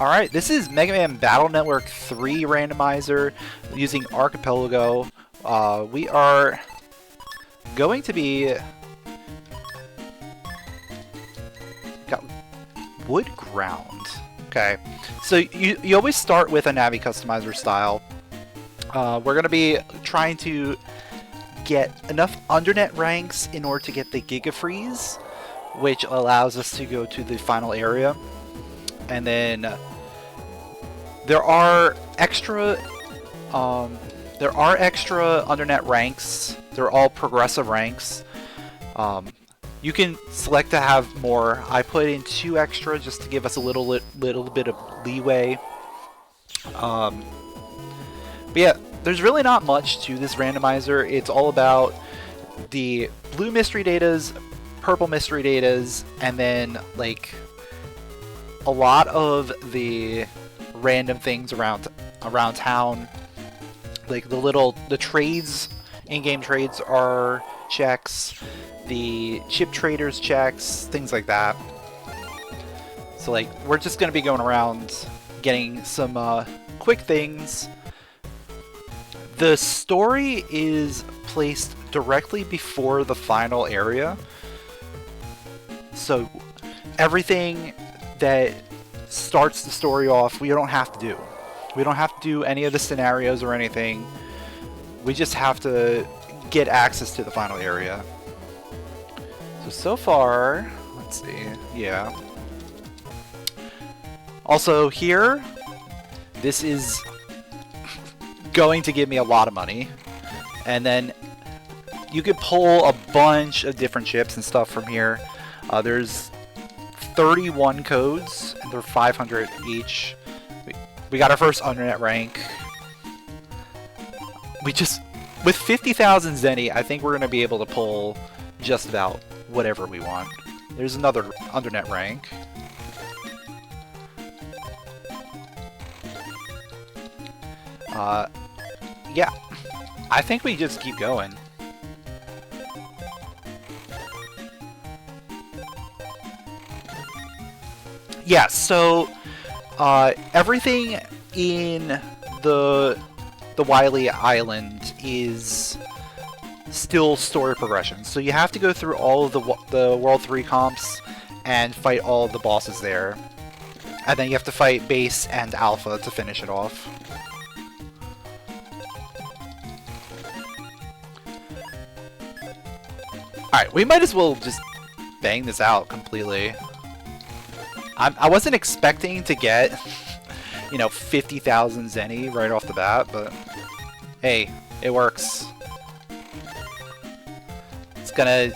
Alright, this is Megaman Battle Network 3 Randomizer using Archipelago. We are going to be... Got wood ground. Okay, so you always start with a Navi Customizer style. We're going to be trying to get enough undernet ranks in order to get the Giga Freeze, which allows us to go to the final area. And then there are extra undernet ranks. They're all progressive ranks. You can select to have more. I put in 2 extra just to give us a little bit of leeway. But yeah, there's really not much to this randomizer. It's all about the blue mystery datas, purple mystery datas, and then like a lot of the random things around town. Like the trades, in-game trades are checks, the chip traders checks, things like that. So like we're just gonna be going around getting some quick things. The story is placed directly before the final area, so everything that starts the story off we don't have to do. We don't have to do any of the scenarios or anything. We just have to get access to the final area. So far, let's see, yeah. Also here, this is going to give me a lot of money. And then you could pull a bunch of different chips and stuff from here. There's 31 codes, and they're 500 each. We got our first undernet rank. With 50,000 Zenny, I think we're going to be able to pull just about whatever we want. There's another undernet rank. Yeah, I think we just keep going. Yeah, so everything in the Wily Island is still story progression. So you have to go through all of the World 3 comps and fight all of the bosses there. And then you have to fight Base and Alpha to finish it off. Alright, we might as well just bang this out completely. I wasn't expecting to get, you know, 50,000 Zenny right off the bat, but hey, it works. It's gonna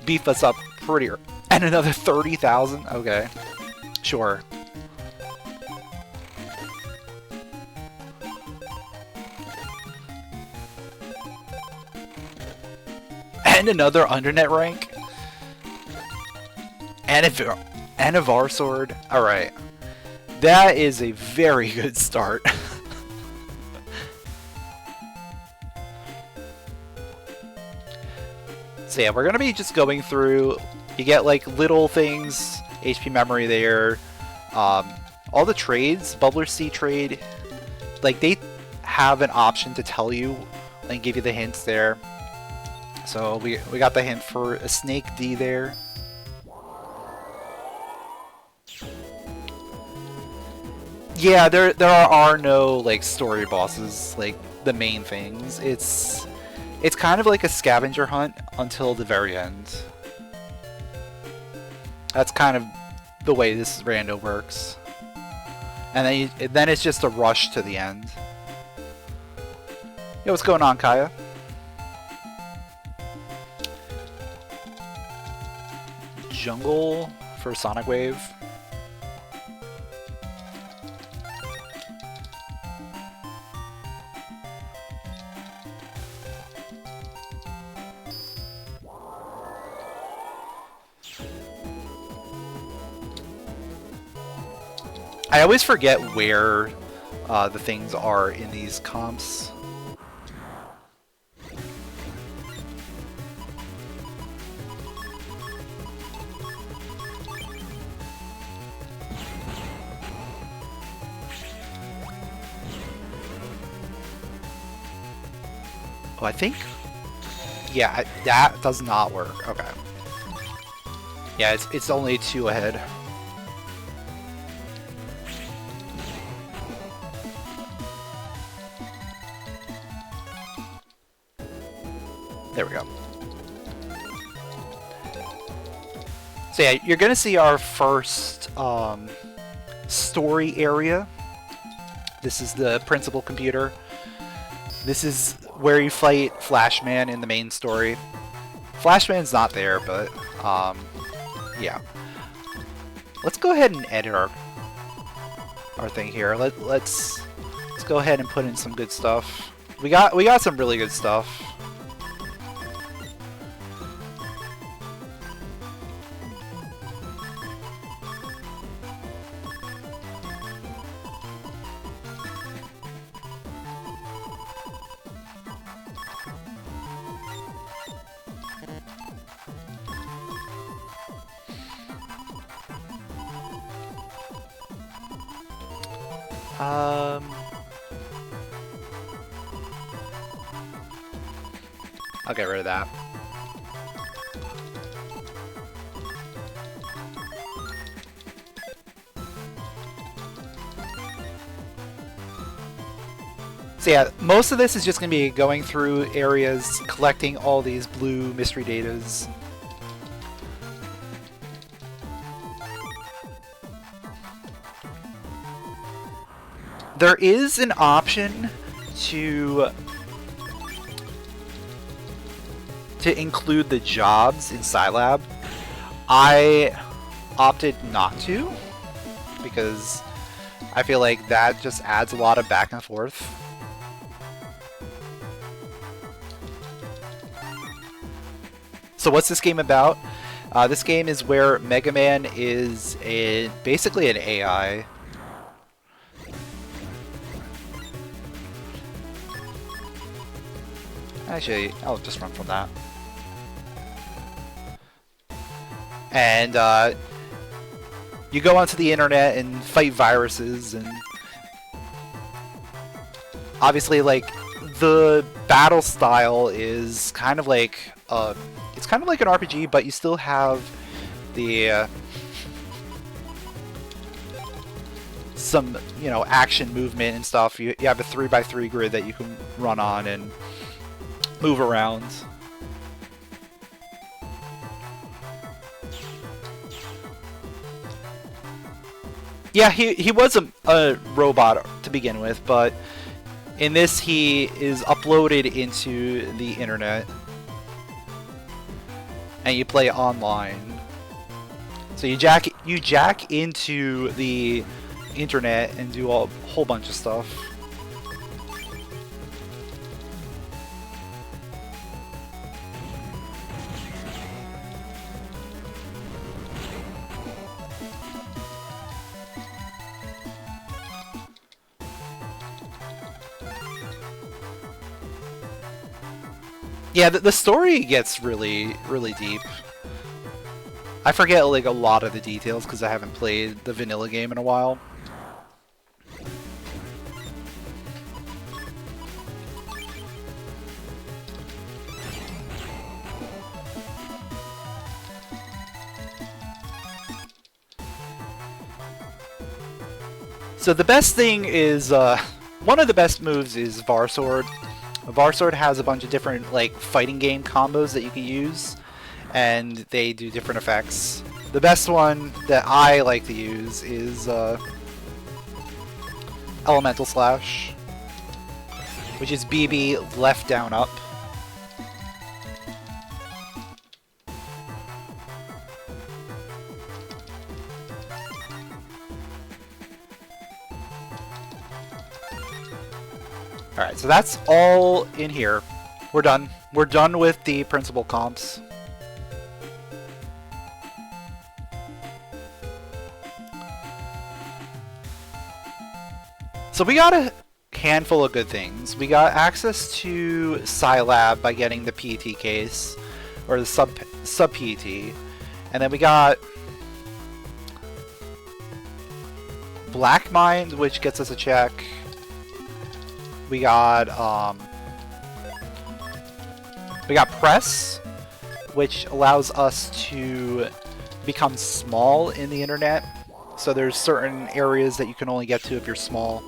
beef us up pretty. And another 30,000? Okay, sure. And another undernet rank? And a VAR sword? Alright. That is a very good start. So yeah, we're gonna be just going through. You get like little things, HP memory there. All the trades, Bubbler C trade, like they have an option to tell you and give you the hints there. So we got the hint for a Snake D there. Yeah, there are no like story bosses, like the main things. It's kind of like a scavenger hunt until the very end. That's kind of the way this rando works. And then it's just a rush to the end. Yo, what's going on, Kaya? Jungle for Sonic Wave. I always forget where the things are in these comps. Oh, I think... Yeah, that does not work. Okay. Yeah, it's only 2 ahead. There we go. So yeah, you're gonna see our first story area. This is the principal computer. This is where you fight Flashman in the main story. Flashman's not there, but yeah. Let's go ahead and edit our thing here. Let's go ahead and put in some good stuff. We got some really good stuff. I'll get rid of that. So yeah, most of this is just going to be going through areas, collecting all these blue mystery datas. There is an option to include the jobs in Scilab. I opted not to because I feel like that just adds a lot of back and forth. So what's this game about? This game is where Megaman is basically an AI. Actually, I'll just run from that. And you go onto the internet and fight viruses, and obviously, like, the battle style is kind of like it's kind of like an RPG, but you still have the some, you know, action movement and stuff. You have a 3x3 grid that you can run on and move around. Yeah, he was a robot to begin with, but in this he is uploaded into the internet and you play online. So you jack into the internet and do a whole bunch of stuff. Yeah, the story gets really, really deep. I forget like a lot of the details because I haven't played the vanilla game in a while. So the best thing is, one of the best moves is Varsword. Varsword has a bunch of different like fighting game combos that you can use, and they do different effects. The best one that I like to use is Elemental Slash, which is BB left, down, up. Alright, so that's all in here. We're done. We're done with the principal comps. So we got a handful of good things. We got access to Scilab by getting the PET case, or the sub PET, and then we got Black Mind, which gets us a check. We got We got press, which allows us to become small in the internet. So there's certain areas that you can only get to if you're small.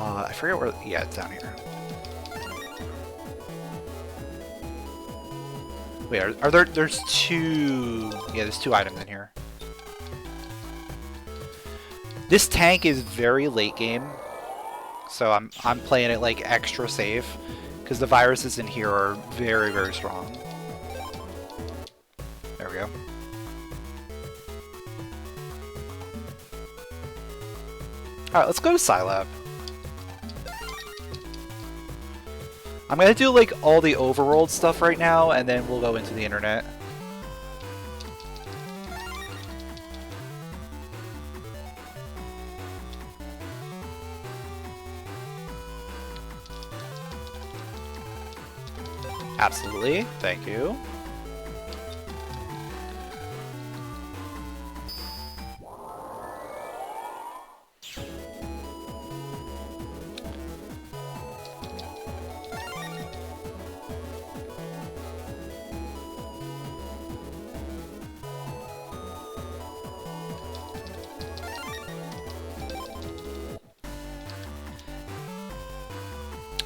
I forget where, yeah, it's down here. Wait, are there's two, yeah, there's two items in here. This tank is very late game, so I'm playing it like extra safe, because the viruses in here are very, very strong. There we go. Alright, let's go to Scilab. I'm gonna do like all the overworld stuff right now, and then we'll go into the internet. Absolutely, thank you.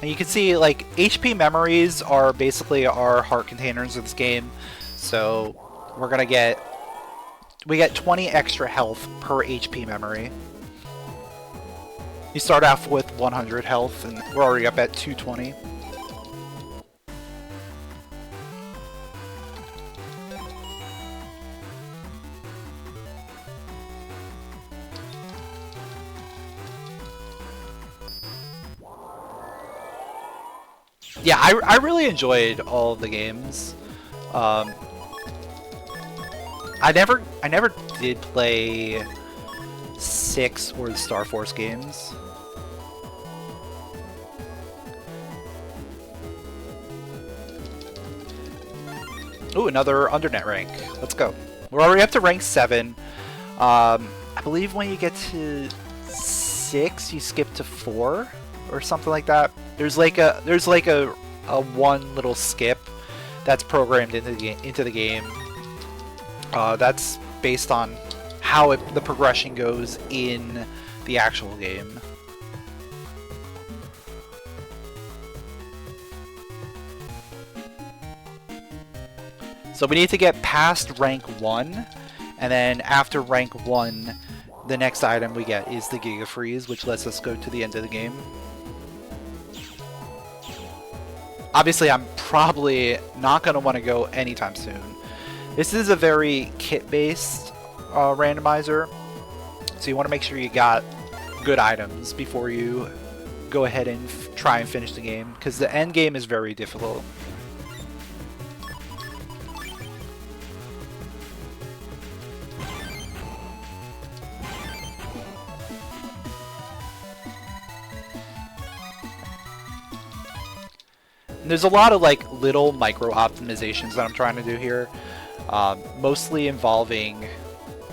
And you can see, like, HP memories are basically our heart containers of this game. So we're gonna we get 20 extra health per HP memory. You start off with 100 health, and we're already up at 220. Yeah, I really enjoyed all of the games. I never did play 6 or the Star Force games. Ooh, another undernet rank. Let's go. We're already up to rank 7. I believe when you get to 6, you skip to 4 or something like that. There's like a one little skip that's programmed into the game. That's based on how the progression goes in the actual game. So we need to get past rank 1, and then after rank 1, the next item we get is the Giga Freeze, which lets us go to the end of the game. Obviously, I'm probably not going to want to go anytime soon. This is a very kit-based randomizer, so you want to make sure you got good items before you go ahead and try and finish the game, because the end game is very difficult. There's a lot of like little micro optimizations that I'm trying to do here, mostly involving,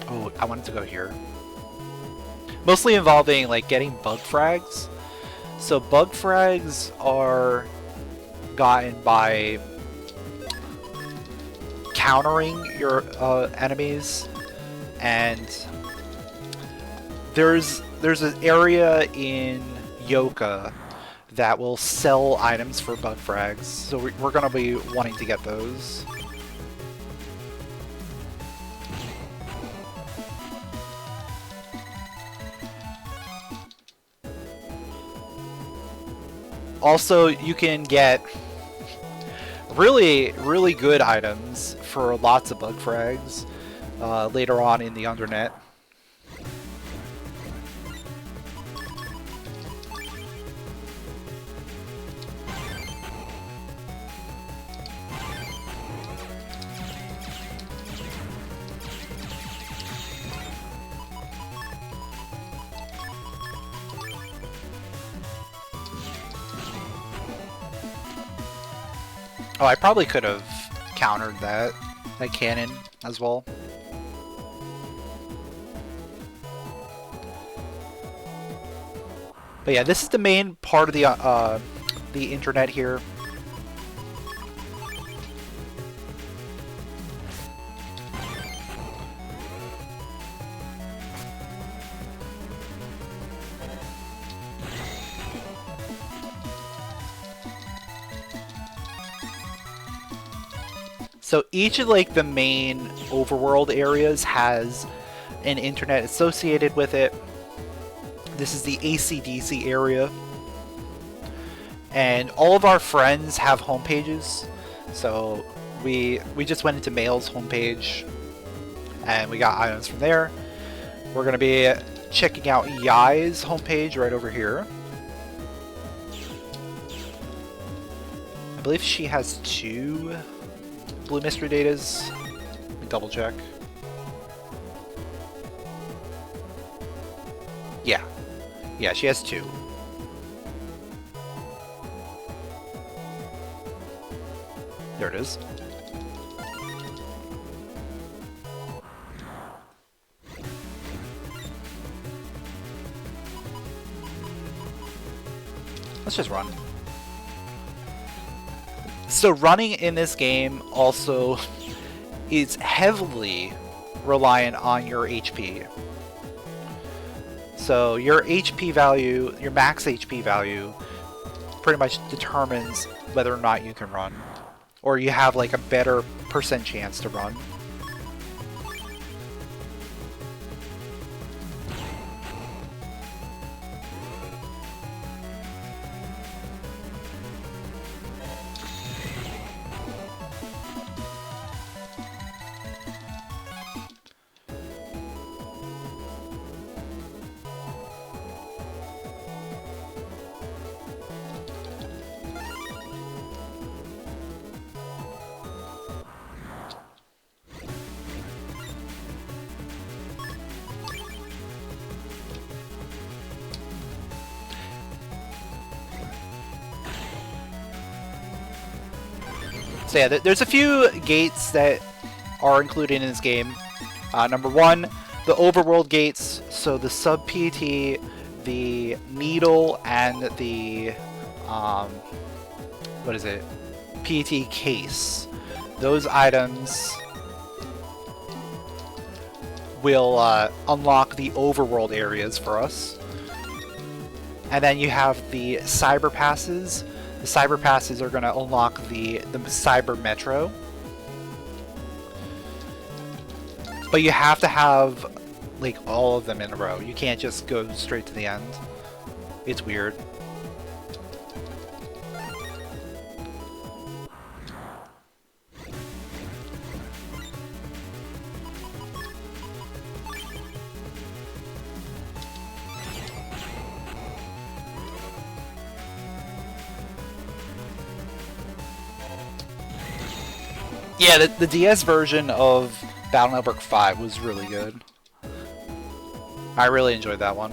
oh, I wanted to go here. Mostly involving like getting bug frags. So bug frags are gotten by countering your enemies, and there's an area in Yoka that will sell items for bug frags, so we're going to be wanting to get those. Also, you can get really, really good items for lots of bug frags later on in the Undernet. Oh, I probably could have countered that cannon as well. But yeah, this is the main part of the internet here. So each of like the main overworld areas has an internet associated with it. This is the AC/DC area. And all of our friends have homepages. So we just went into Mail's homepage and we got items from there. We're going to be checking out Yai's homepage right over here. I believe she has 2 blue mystery datas. Let me double check. Yeah. Yeah, she has 2. There it is. Let's just run. So running in this game also is heavily reliant on your HP. So your HP value, your max HP value, pretty much determines whether or not you can run. Or you have like a better % chance to run. So yeah, there's a few gates that are included in this game. Number 1, the overworld gates, so the sub-PET, the needle, and the, what is it, PET case. Those items will unlock the overworld areas for us. And then you have the cyber passes. The cyber passes are going to unlock the cyber metro. But you have to have like all of them in a row. You can't just go straight to the end. It's weird. Yeah, the DS version of Battle Network 5 was really good. I really enjoyed that one.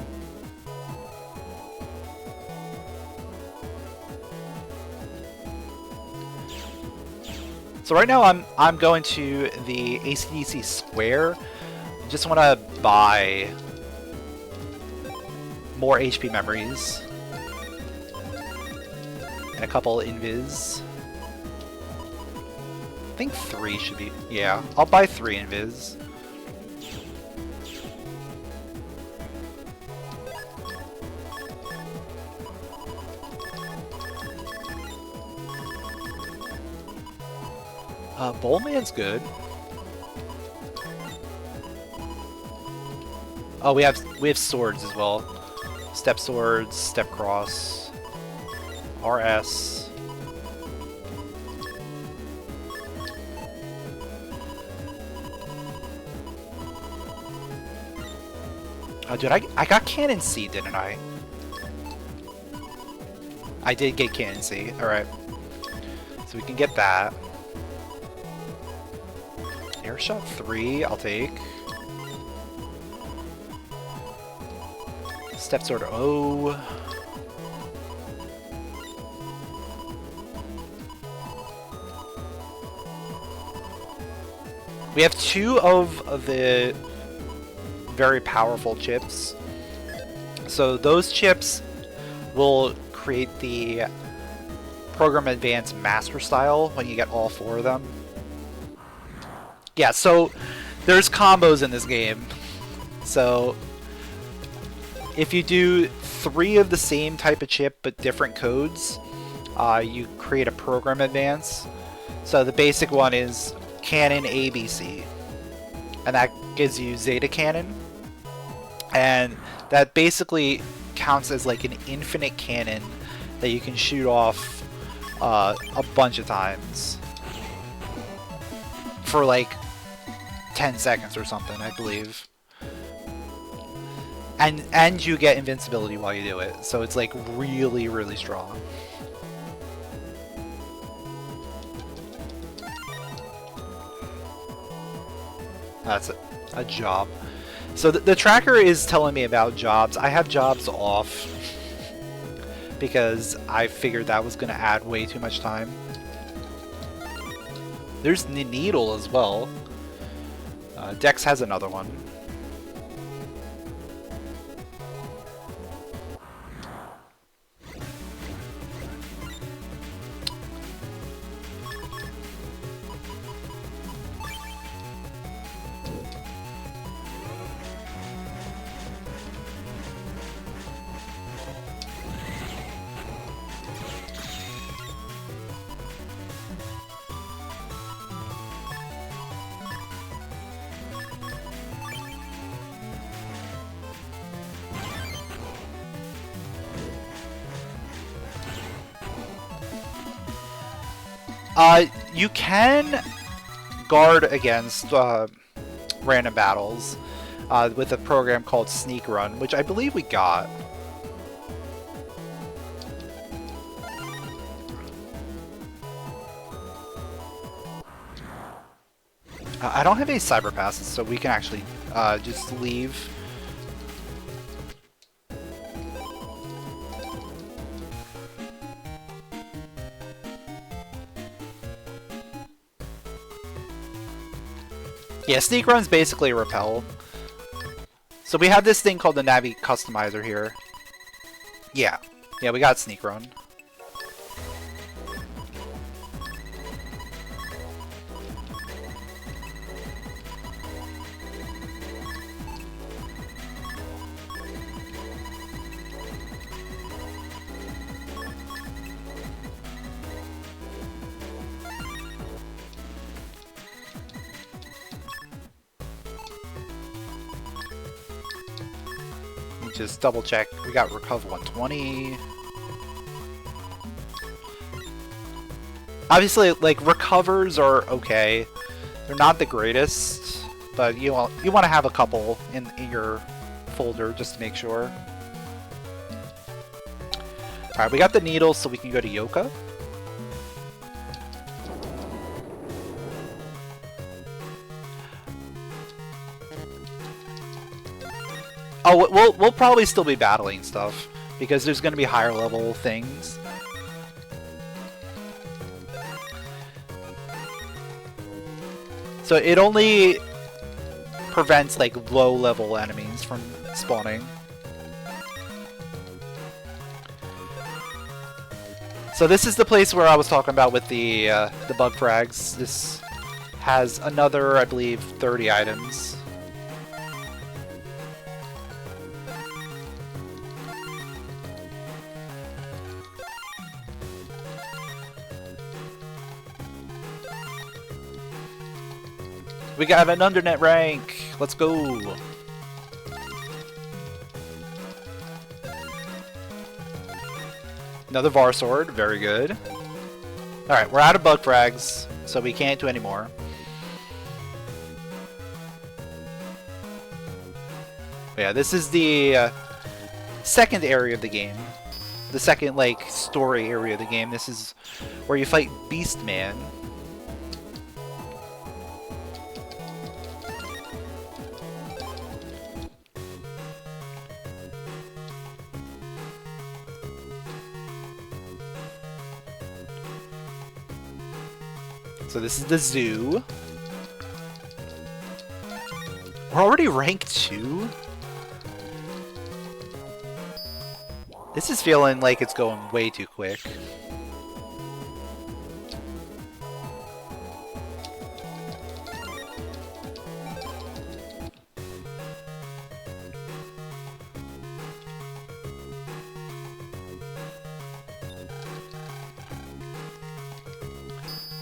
So right now I'm going to the AC/DC Square. I just want to buy more HP memories and a couple invis. I think 3 should be... yeah, I'll buy 3 invis. Bowlman's good. Oh, we have swords as well. Step swords, step cross, RS. Oh, dude, I got Cannon C, didn't I? I did get Cannon C. Alright. So we can get that. Airshot 3, I'll take. Step Sword O. We have 2 of the very powerful chips. So those chips will create the Program Advanced Master Style when you get all 4 of them. Yeah, so there's combos in this game. So if you do 3 of the same type of chip but different codes, you create a Program Advance. So the basic one is cannon ABC, and that gives you Zeta Cannon, and that basically counts as like an infinite cannon that you can shoot off a bunch of times for like 10 seconds or something, I believe. And you get invincibility while you do it, so it's like really, really strong. That's a job. So the tracker is telling me about jobs. I have jobs off because I figured that was going to add way too much time. There's the needle as well. Dex has another one. You can guard against random battles with a program called Sneak Run, which I believe we got. I don't have any cyber passes, so we can actually just leave. Yeah, Sneak Run's basically a repel. So we have this thing called the Navi Customizer here. Yeah, we got Sneak Run. Just double check. We got Recover 120. Obviously, like, recovers are okay. They're not the greatest, but you want to have a couple in your folder just to make sure. All right, we got the needles, so we can go to Yoka. Oh, we'll probably still be battling stuff because there's going to be higher level things. So it only prevents like low level enemies from spawning. So this is the place where I was talking about with the bug frags. This has another, I believe, 30 items. We got an undernet rank! Let's go! Another Var Sword, very good. Alright, we're out of bug frags, so we can't do any more. But yeah, this is the second area of the game. The second, like, story area of the game. This is where you fight Beastman. So this is the zoo. We're already rank 2? This is feeling like it's going way too quick.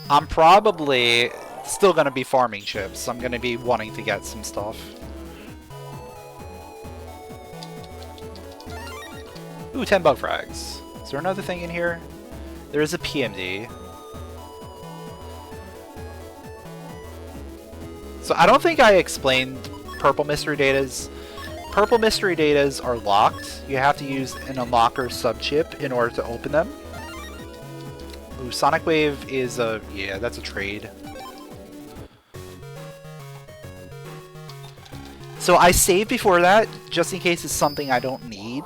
I'm probably still going to be farming chips. I'm going to be wanting to get some stuff. Ooh, 10 bug frags. Is there another thing in here? There is a PMD. So I don't think I explained purple mystery datas. Purple mystery datas are locked. You have to use an unlocker subchip in order to open them. Ooh, Sonic Wave is a... yeah, that's a trade. So I saved before that, just in case it's something I don't need.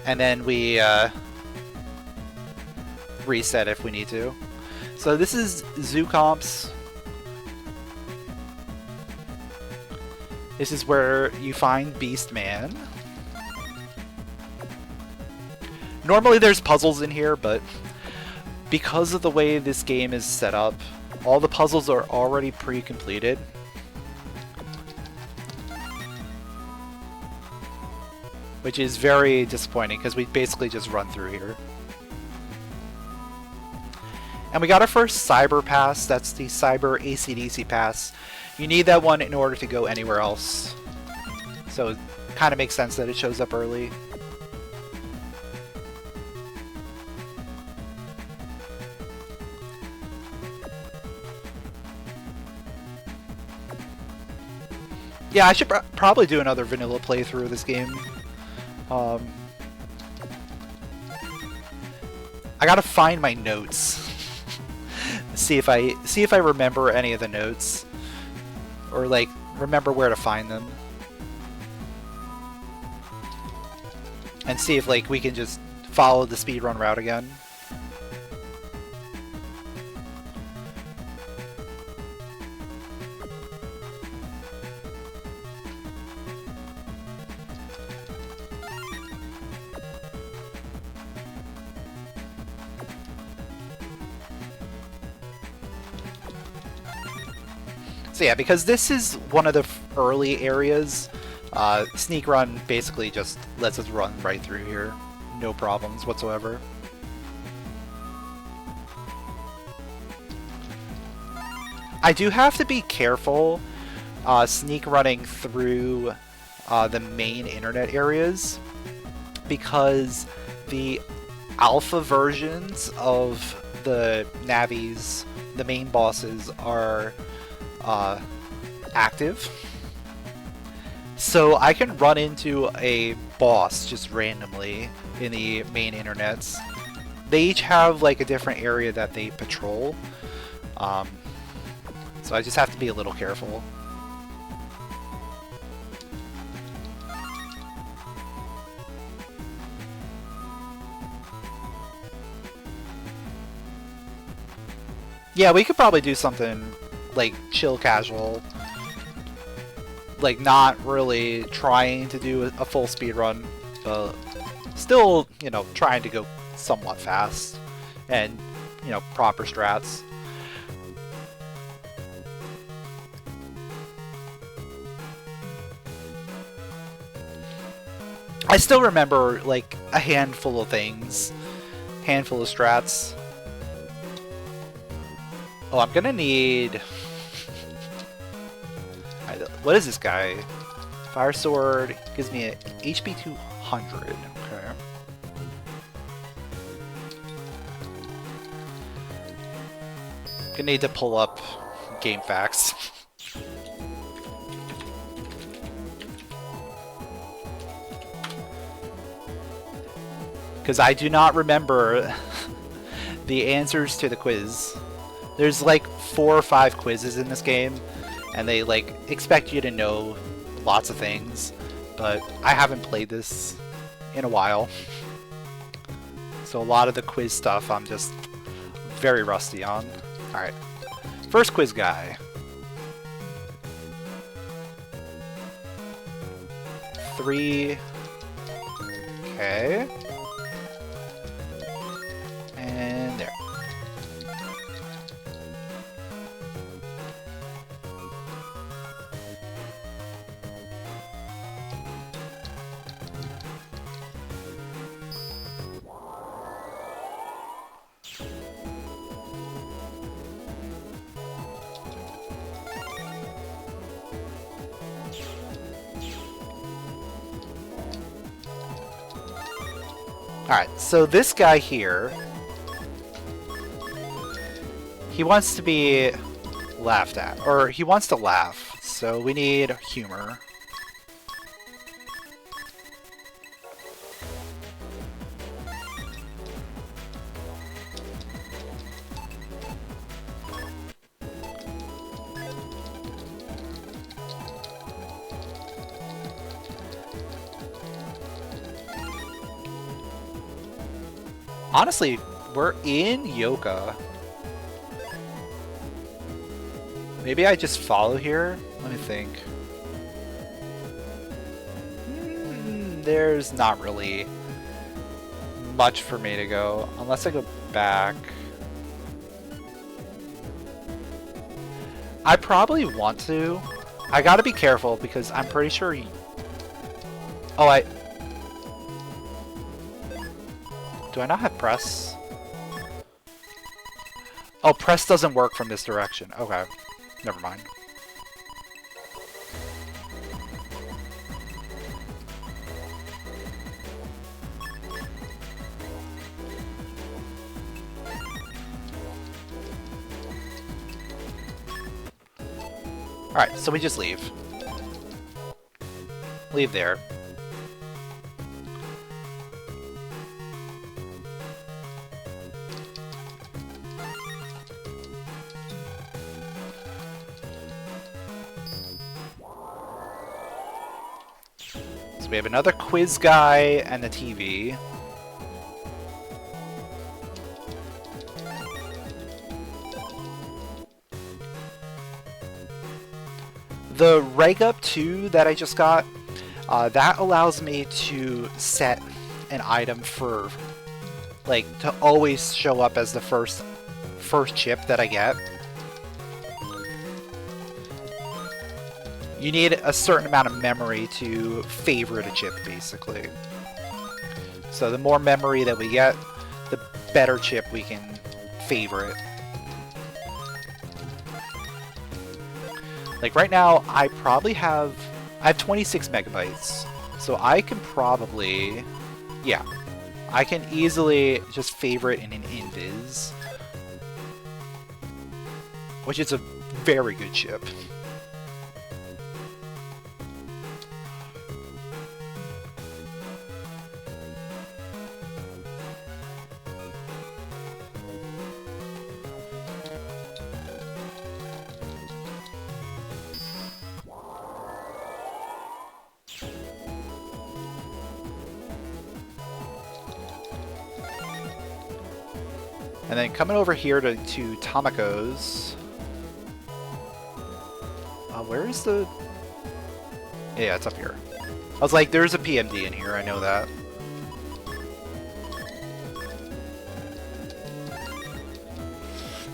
And then we reset if we need to. So this is Zoo Comps. This is where you find Beast Man. Normally there's puzzles in here, but because of the way this game is set up, all the puzzles are already pre-completed. Which is very disappointing, because we basically just run through here. And we got our first Cyber Pass. That's the Cyber AC/DC Pass. You need that one in order to go anywhere else. So it kind of makes sense that it shows up early. Yeah, I should probably do another vanilla playthrough of this game. I gotta find my notes. see if I remember any of the notes, or like remember where to find them, and see if like we can just follow the speedrun route again. So yeah, because this is one of the early areas, Sneak Run basically just lets us run right through here. No problems whatsoever. I do have to be careful sneak running through the main internet areas, because the alpha versions of the navies, the main bosses, are active, so I can run into a boss just randomly in the main internets. They each have like a different area that they patrol, so I just have to be a little careful. Yeah, we could probably do something like chill casual, like not really trying to do a full speed run, but still, you know, trying to go somewhat fast and, you know, proper strats. I still remember like a handful of things, handful of strats. Oh, I'm gonna need... what is this guy? Fire Sword gives me a HP 200. Okay. Gonna need to pull up game facts. Because I do not remember the answers to the quiz. There's like 4 or 5 quizzes in this game, and they like expect you to know lots of things, but I haven't played this in a while, so a lot of the quiz stuff I'm just very rusty on. Alright, first quiz guy. 3. Okay. And there. Alright, so this guy here, he wants to be laughed at, or he wants to laugh, so we need humor. Honestly, we're in Yoka. Maybe I just follow here? Let me think. There's not really much for me to go, unless I go back. I probably want to. I gotta be careful because I'm pretty sure... Oh, do I not have press? Oh, press doesn't work from this direction. Okay. Never mind. Alright, so we just leave. Leave there. So we have another quiz guy and the TV. The Reg Up 2 that I just got, that allows me to set an item for, like, to always show up as the first chip that I get. You need a certain amount of memory to favorite a chip, basically. So the more memory that we get, the better chip we can favorite. Like right now, I have 26 megabytes. So I can probably, yeah, I can easily just favorite in an invis. Which is a very good chip. And then coming over here to Tomako's. Where is the... Yeah, it's up here. I was like, there's a PMD in here, I know that.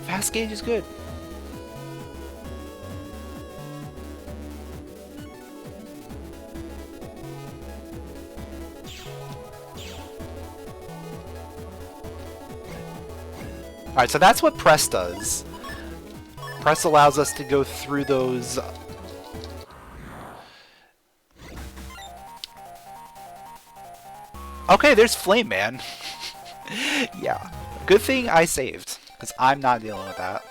Fast gauge is good. Alright, so that's what press does. Press allows us to go through those... Okay, there's Flame Man. Yeah. Good thing I saved, because I'm not dealing with that.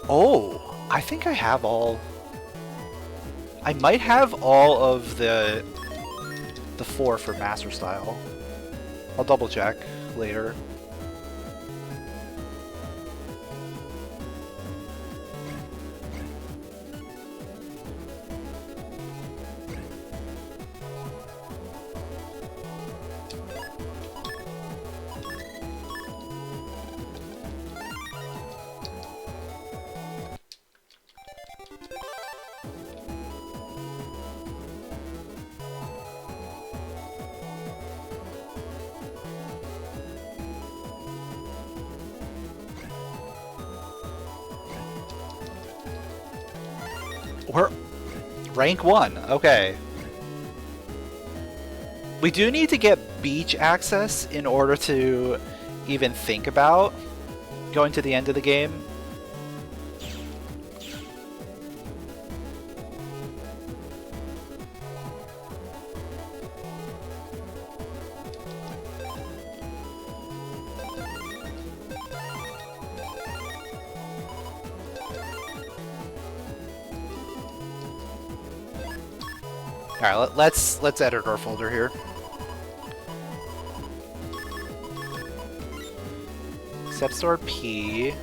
Oh! I think I have all... I might have all of the 4 for Master Style. I'll double check later. We're rank 1, okay. We do need to get beach access in order to even think about going to the end of the game. Alright, let's edit our folder here. Step sword P.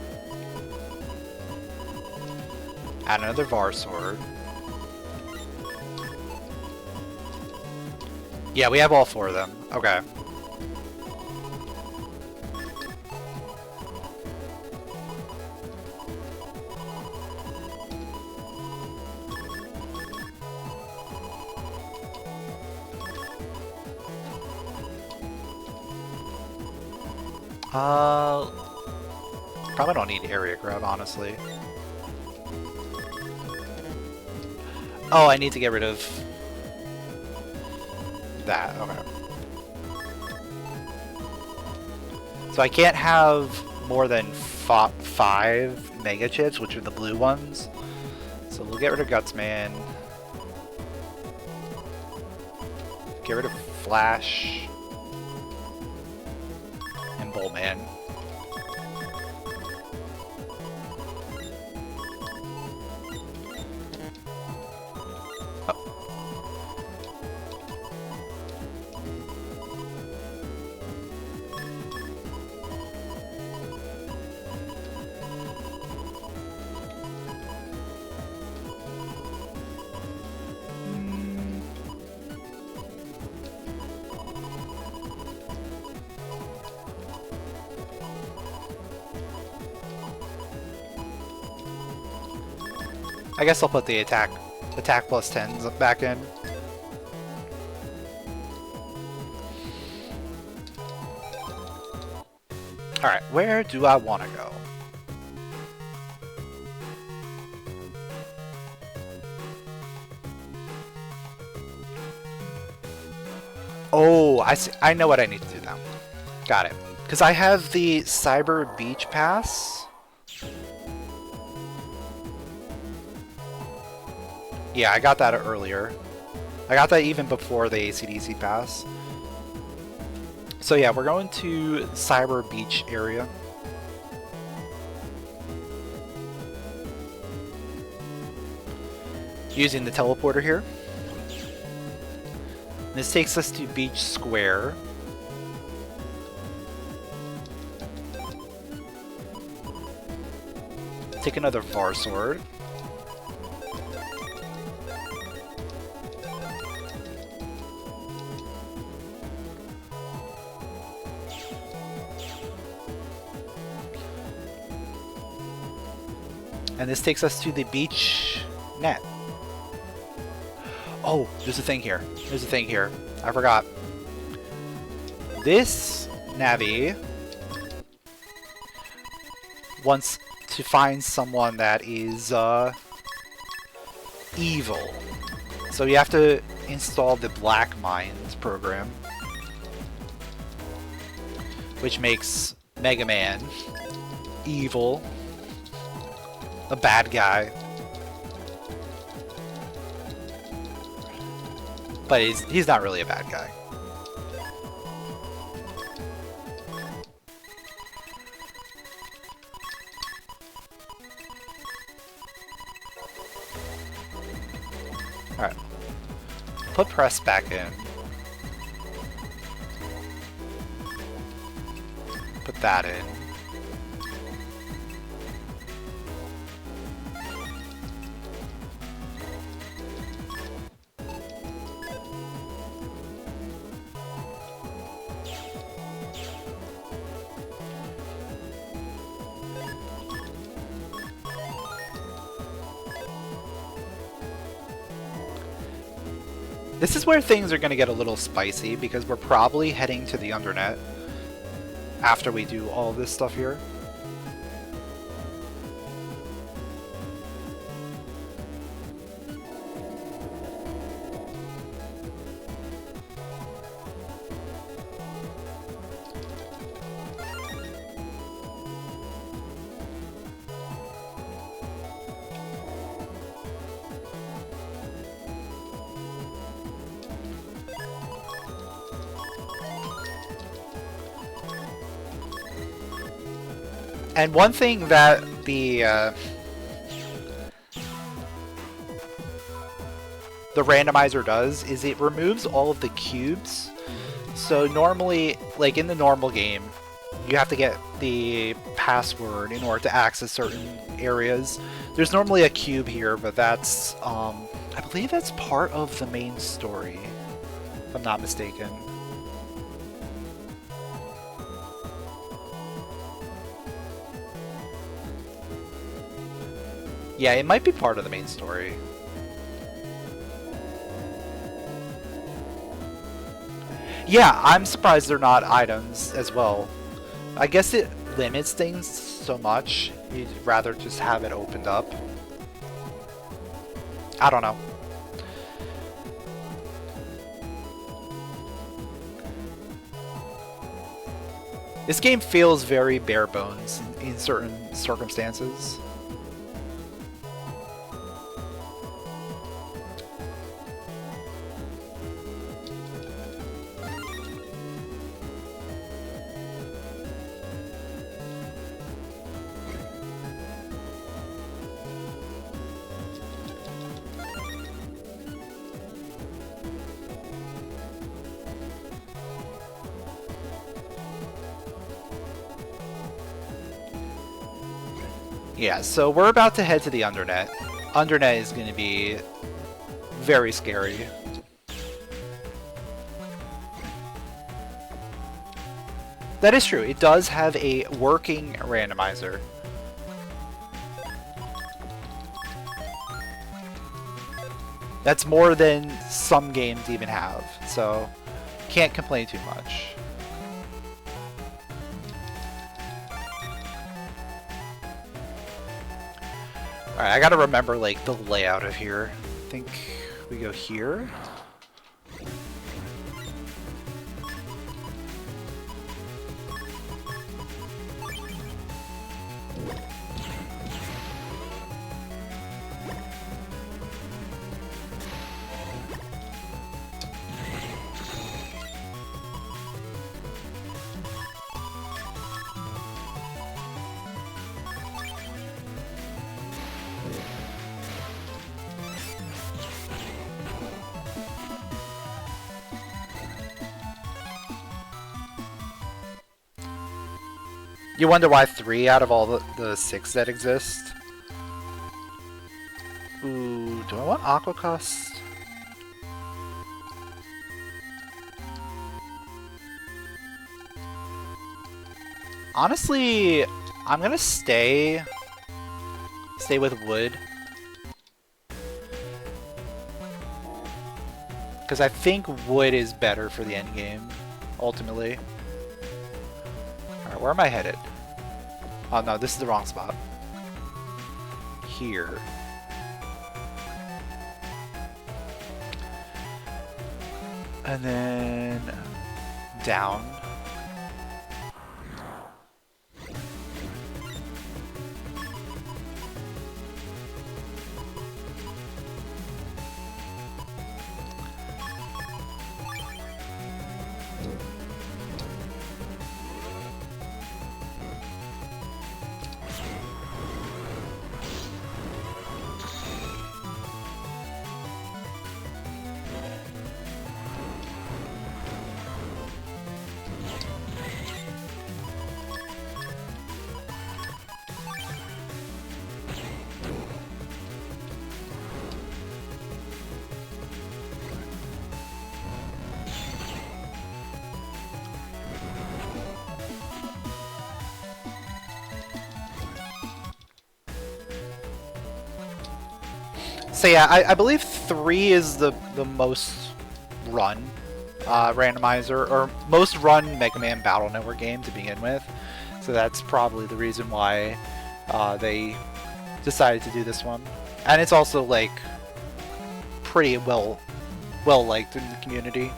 Add another var sword. Yeah, we have all 4 of them. Okay. Probably don't need area grab, honestly. Oh, I need to get rid of that. Okay. So I can't have more than 5 mega chips, which are the blue ones. So we'll get rid of Gutsman. Get rid of Flash. And Bullman. I guess I'll put the attack plus 10s back in. Alright, where do I want to go? Oh, I see. I know what I need to do now. Got it. Because I have the Cyber Beach Pass. Yeah, I got that earlier. I got that even before the AC/DC pass. So yeah, we're going to Cyber Beach area. Using the teleporter here. This takes us to Beach Square. Take another var sword. And this takes us to the beach net. Oh, there's a thing here. There's a thing here. I forgot. This Navi wants to find someone that is evil. So you have to install the Black Minds program, which makes Megaman evil. A bad guy. But he's not really a bad guy. Alright. Put press back in. Put that in. This is where things are going to get a little spicy, because we're probably heading to the Undernet after we do all this stuff here. And one thing that the randomizer does is it removes all of the cubes. So normally, like in the normal game, you have to get the password in order to access certain areas. There's normally a cube here, but that's, I believe that's part of the main story, if I'm not mistaken. Yeah, it might be part of the main story. Yeah, I'm surprised they're not items as well. I guess it limits things so much, you'd rather just have it opened up. I don't know. This game feels very bare bones in certain circumstances. Yeah, so we're about to head to the Undernet. Undernet is going to be very scary. That is true. It does have a working randomizer. That's more than some games even have, so can't complain too much. Alright, I gotta remember, like, the layout of here. I think we go here. You wonder why 3 out of all the 6 that exist? Ooh, do I want Aquacust? Honestly, I'm gonna stay with wood. Because I think wood is better for the end game, ultimately. Alright, where am I headed? Oh no, this is the wrong spot. Here. And then down. So yeah, I believe 3 is the most run randomizer, or most run Megaman Battle Network game to begin with. So that's probably the reason why they decided to do this one. And it's also like pretty well liked in the community.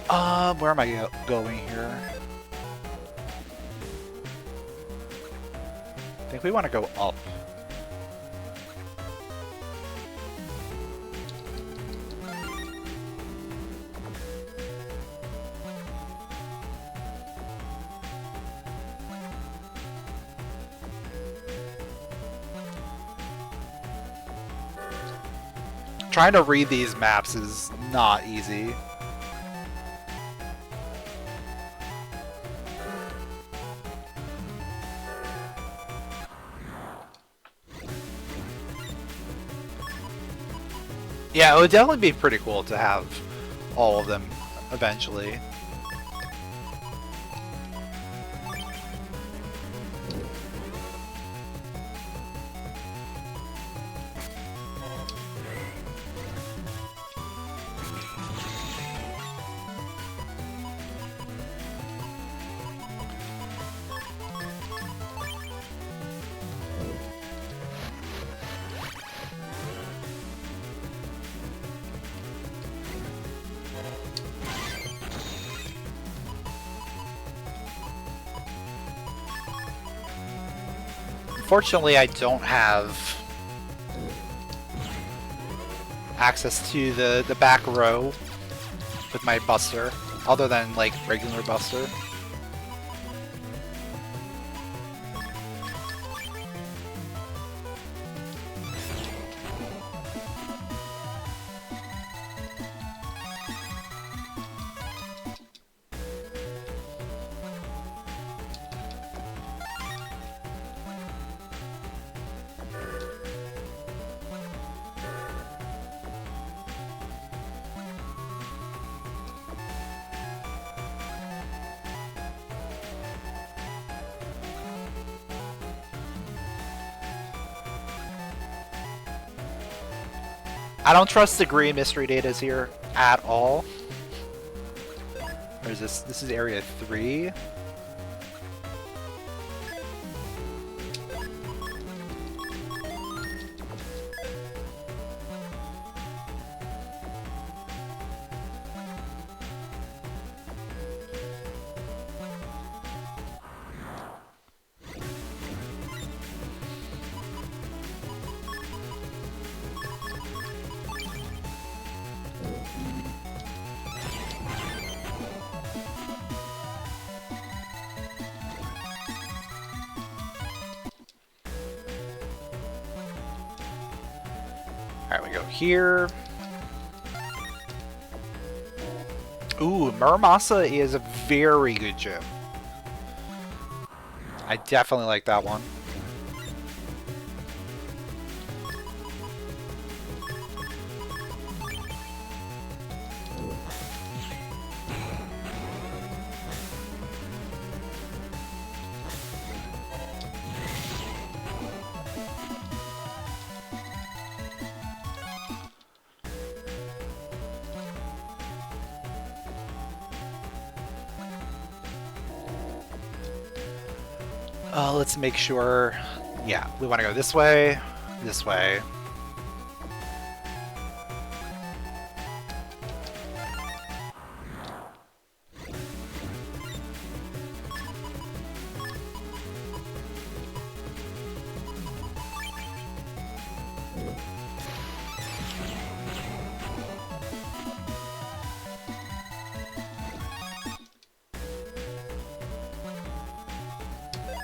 Where am I going here? I think we want to go up. Trying to read these maps is not easy. Yeah, it would definitely be pretty cool to have all of them eventually. Unfortunately, I don't have access to the back row with my Buster, other than like regular Buster. I don't trust the green mystery datas here at all. Or is this? This is area 3. Alright, we go here. Ooh, Muramasa is a very good gym. I definitely like that one. Let's make sure, yeah, we want to go this way, this way.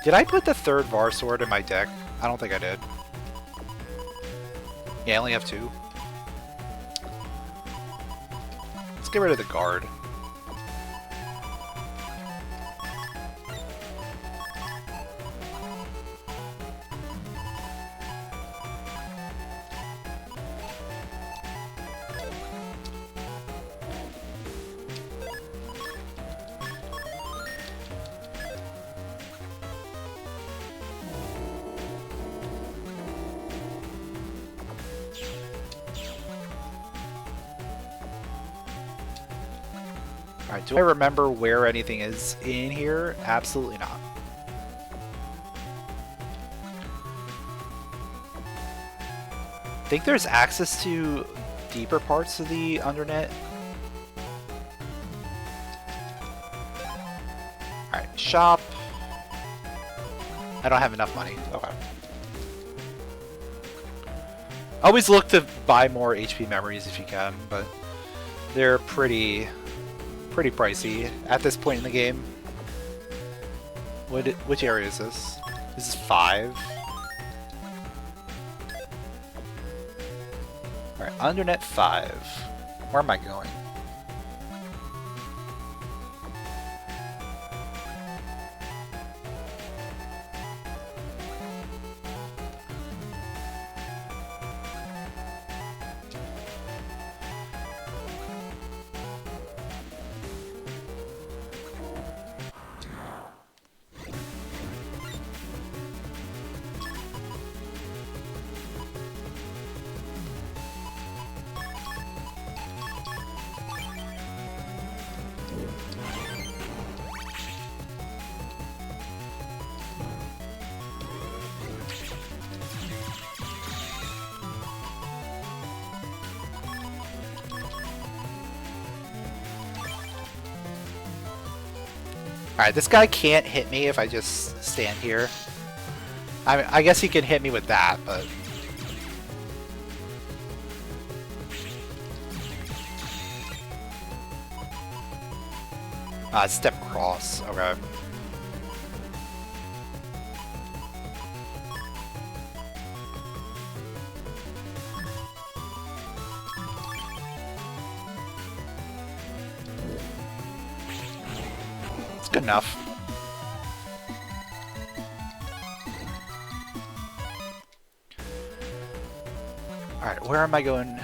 Did I put the third Var Sword in my deck? I don't think I did. Yeah, I only have 2. Let's get rid of the guard. Alright, do I remember where anything is in here? Absolutely not. I think there's access to deeper parts of the Undernet. Alright, shop. I don't have enough money. Okay. Always look to buy more HP memories if you can, but they're pretty pricey at this point in the game. Which area is this? This is 5. Alright, Undernet 5. Where am I going? Alright, this guy can't hit me if I just stand here. I guess he can hit me with that, but... step across. Okay. It's good enough. Alright, where am I going?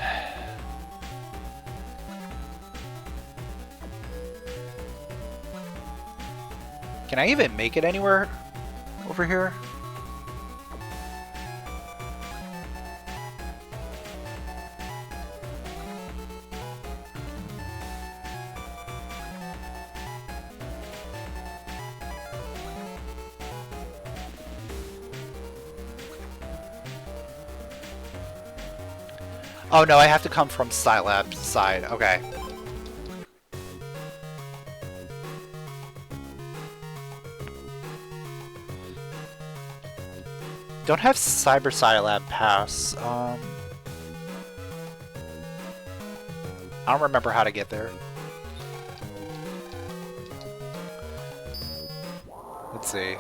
Can I even make it anywhere over here? Oh no, I have to come from Scilab's side. Okay. Don't have Cyber Scilab pass. I don't remember how to get there. Let's see.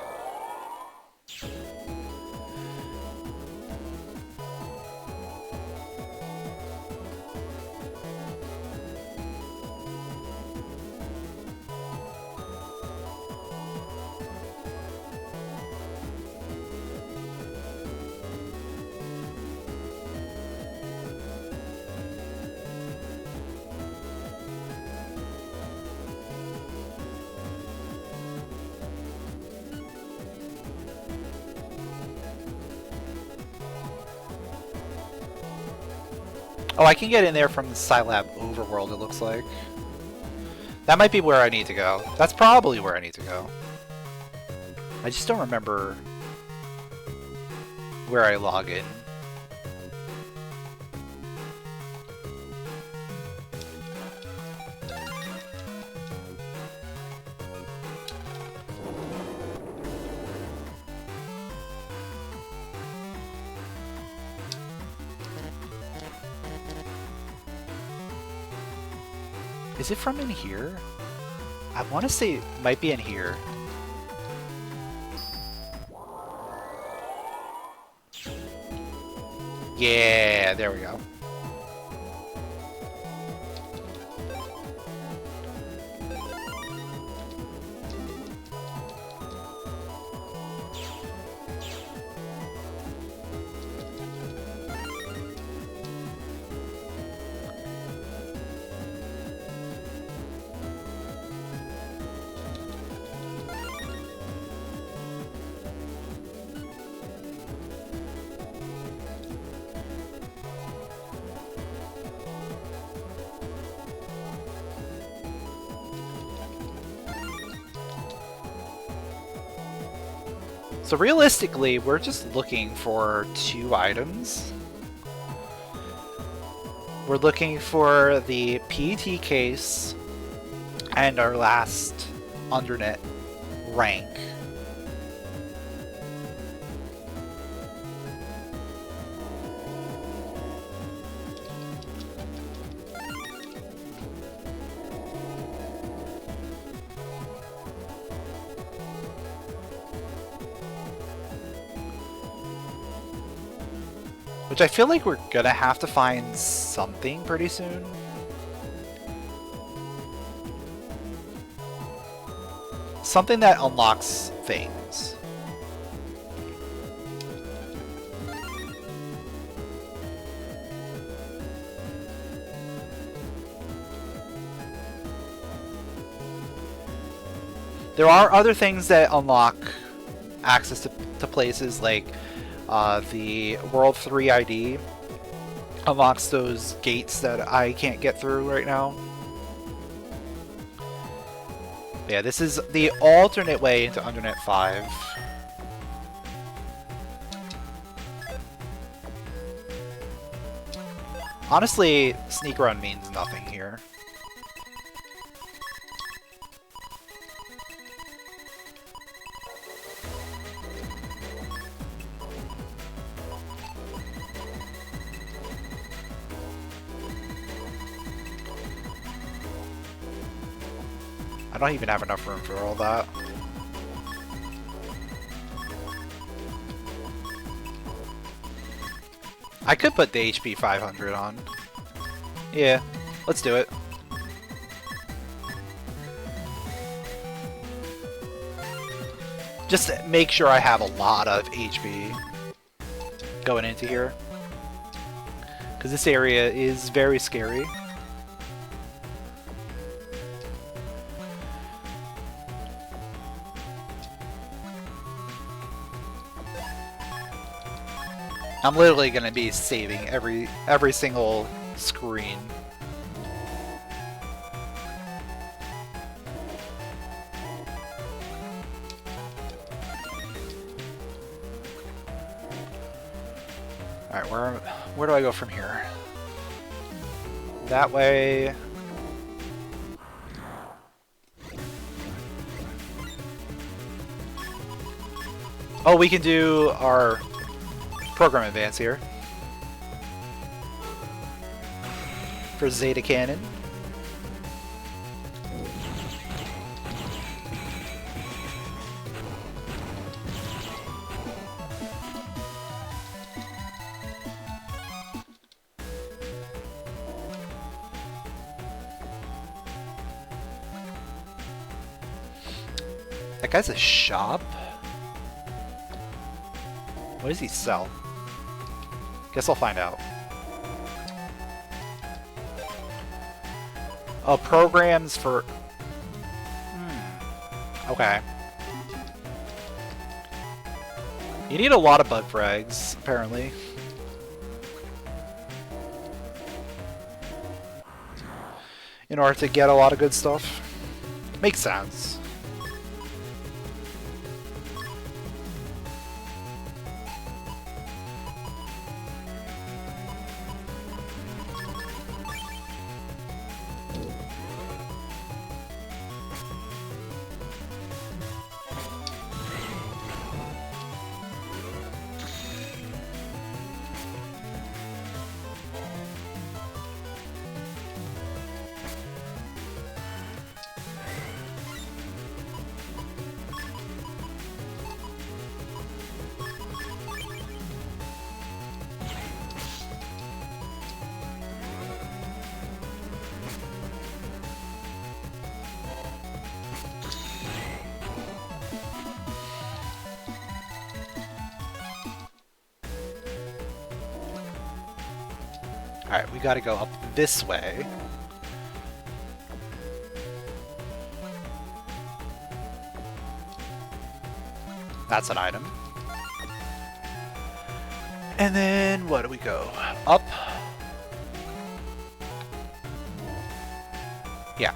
Oh, I can get in there from the Scilab overworld, it looks like. That might be where I need to go. That's probably where I need to go. I just don't remember where I log in. Is it from in here? I want to say it might be in here. Yeah, there we go. So realistically, we're just looking for 2 items. We're looking for the PET case and our last undernet rank. Which I feel like we're gonna have to find something pretty soon. Something that unlocks things. There are other things that unlock access to places, like the World 3 ID unlocks those gates that I can't get through right now. But yeah, this is the alternate way into Undernet 5. Honestly, sneak run means nothing here. I don't even have enough room for all that. I could put the HP 500 on. Yeah, let's do it. Just make sure I have a lot of HP going into here, because this area is very scary. I'm literally gonna be saving every single screen. Alright, where do I go from here? That way. Oh, we can do our program advance here for Zeta Cannon. That guy's a shop? What does he sell? Guess I'll find out. Oh, programs for... Okay. You need a lot of bug frags, apparently. In order to get a lot of good stuff. Makes sense. Alright, we gotta go up this way. That's an item. And then, what do we go? Up? Yeah.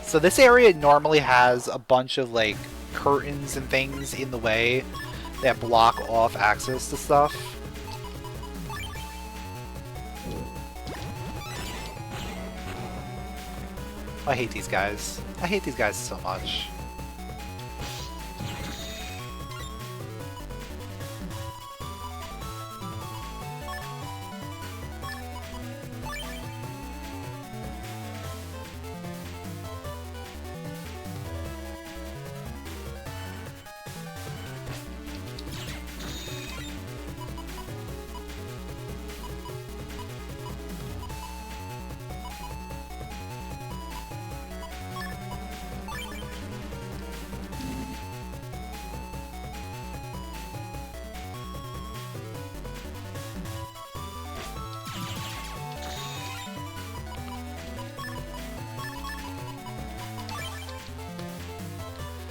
So this area normally has a bunch of like curtains and things in the way that block off access to stuff. I hate these guys. I hate these guys so much.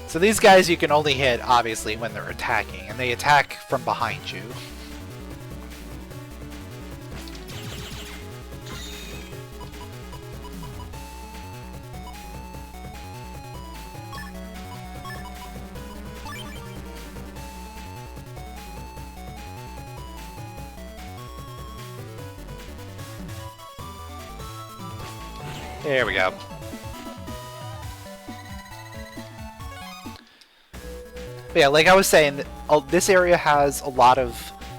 So these guys you can only hit, obviously, when they're attacking, and they attack from behind you. There we go. But yeah, like I was saying, this area has a lot of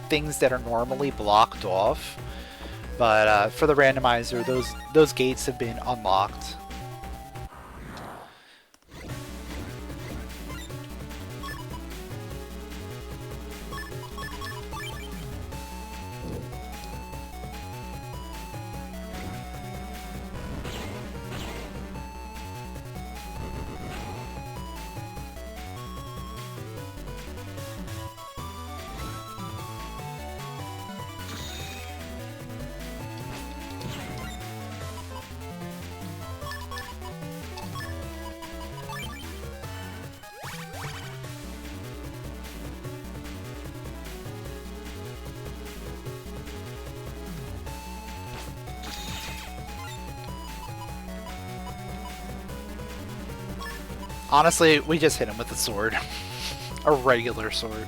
things that are normally blocked off, but for the randomizer, those gates have been unlocked. Honestly, we just hit him with a sword. A regular sword.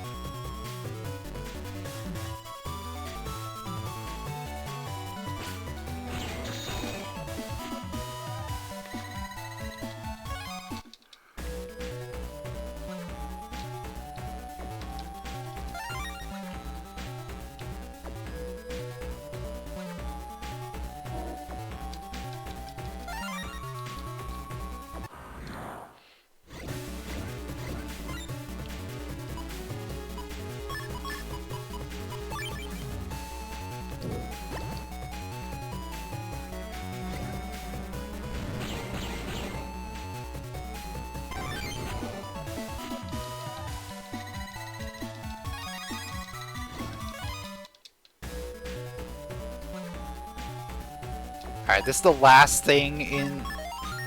Alright, this is the last thing in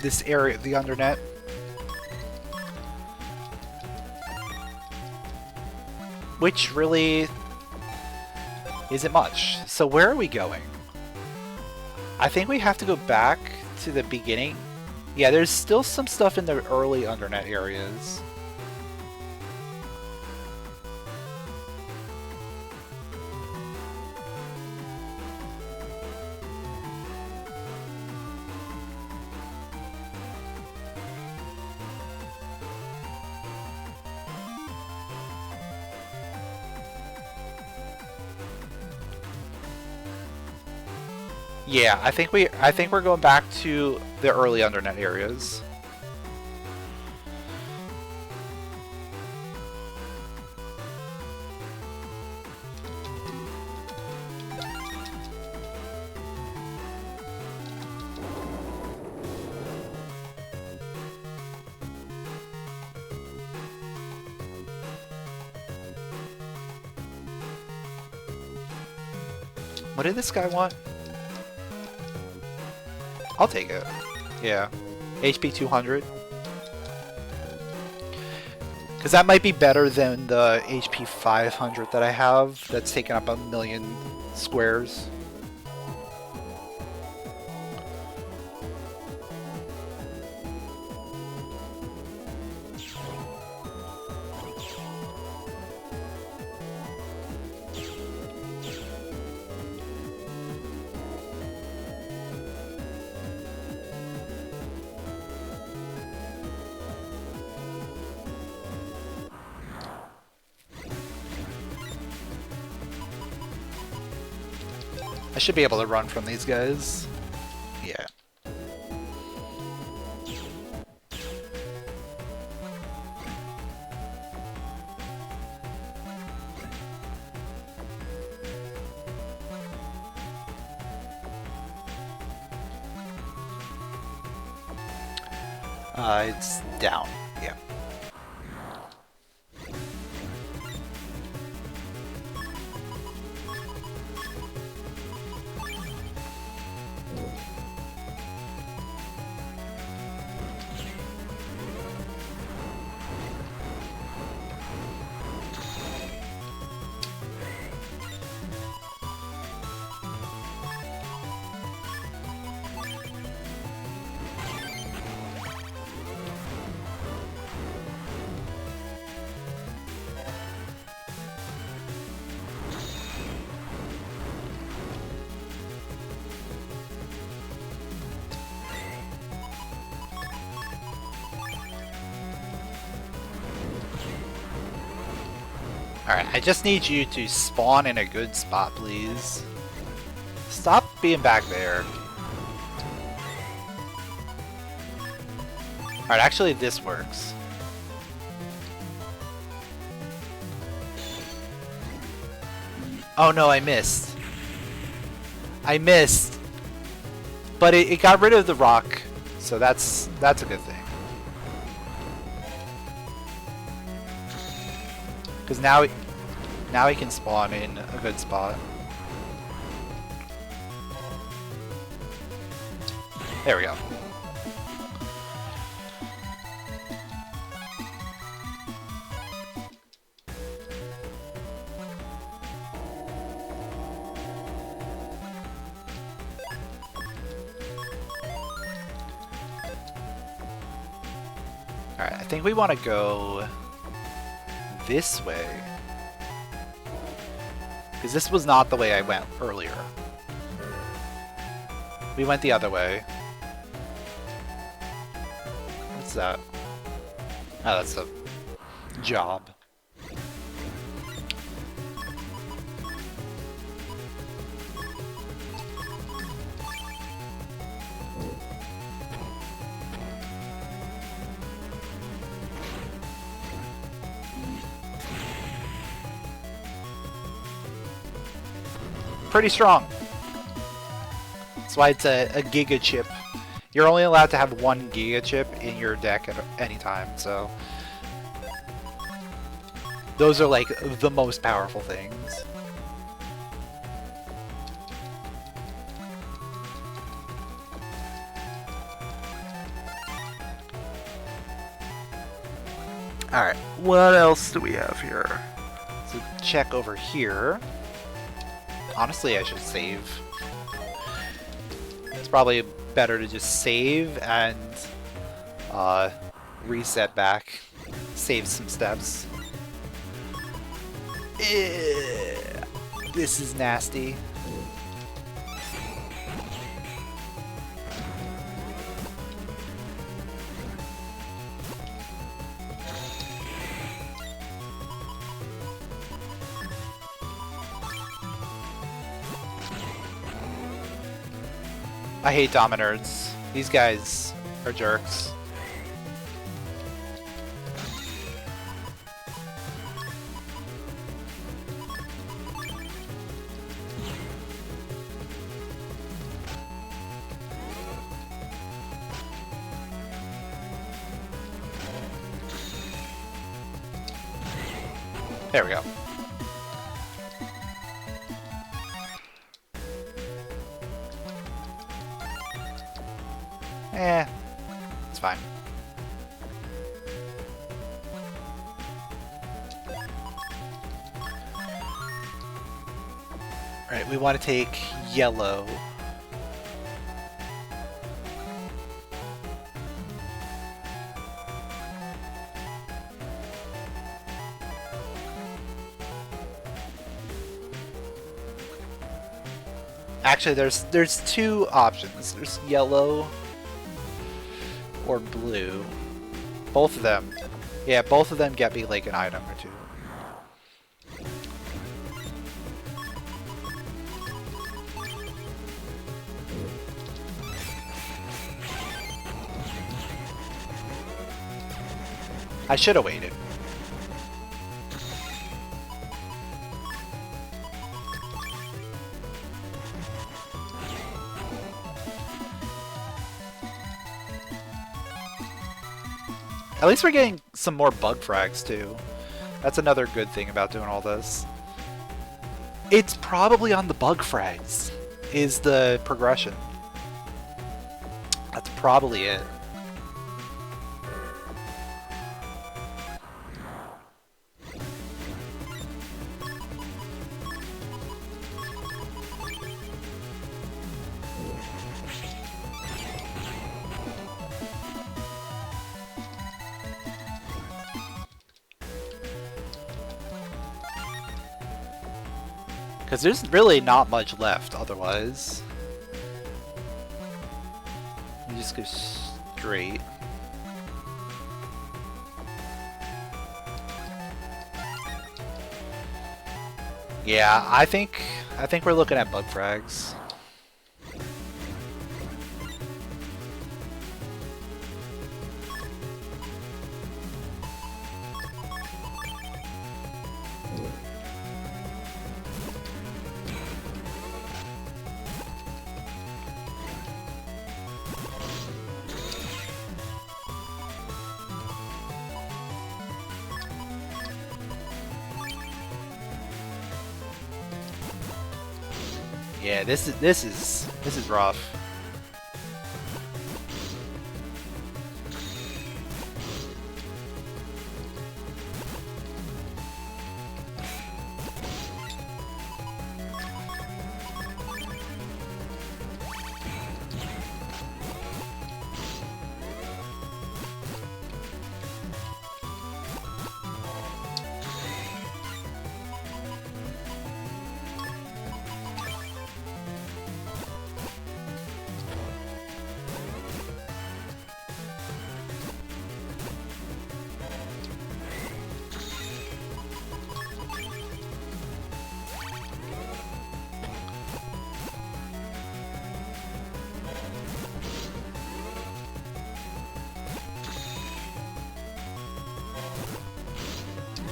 this area of the Undernet. Which really isn't much. So where are we going? I think we have to go back to the beginning. Yeah, there's still some stuff in the early Undernet areas. Yeah, I think we're going back to the early Undernet areas. What did this guy want? I'll take it. Yeah. HP 200. Because that might be better than the HP 500 that I have. That's taken up 1,000,000 squares. should be able to run from these guys. Yeah. It's down. Yeah. Alright, I just need you to spawn in a good spot, please. Stop being back there. Alright, actually this works. Oh no, I missed. I missed. But it got rid of the rock, so that's a good thing. Because now he can spawn in a good spot. There we go. Alright, I think we want to go this way. Because this was not the way I went earlier. We went the other way. What's that? Oh, that's a job. Pretty strong. That's why it's a giga chip. You're only allowed to have one giga chip in your deck at any time, so those are like the most powerful things. Alright, what else do we have here? So check over here. Honestly, I should save. It's probably better to just save and reset back. Save some steps. This is nasty. I hate Dominards. These guys are jerks. There we go. It's fine. Alright, we want to take yellow. Actually, there's two options. There's yellow or blue. Both of them. Yeah, both of them get me like an item or two. I should have waited. At least we're getting some more bug frags too. That's another good thing about doing all this. It's probably on the bug frags is the progression. That's probably it. Because there's really not much left otherwise. You just go straight. Yeah, I think we're looking at bug frags. Yeah, this is rough.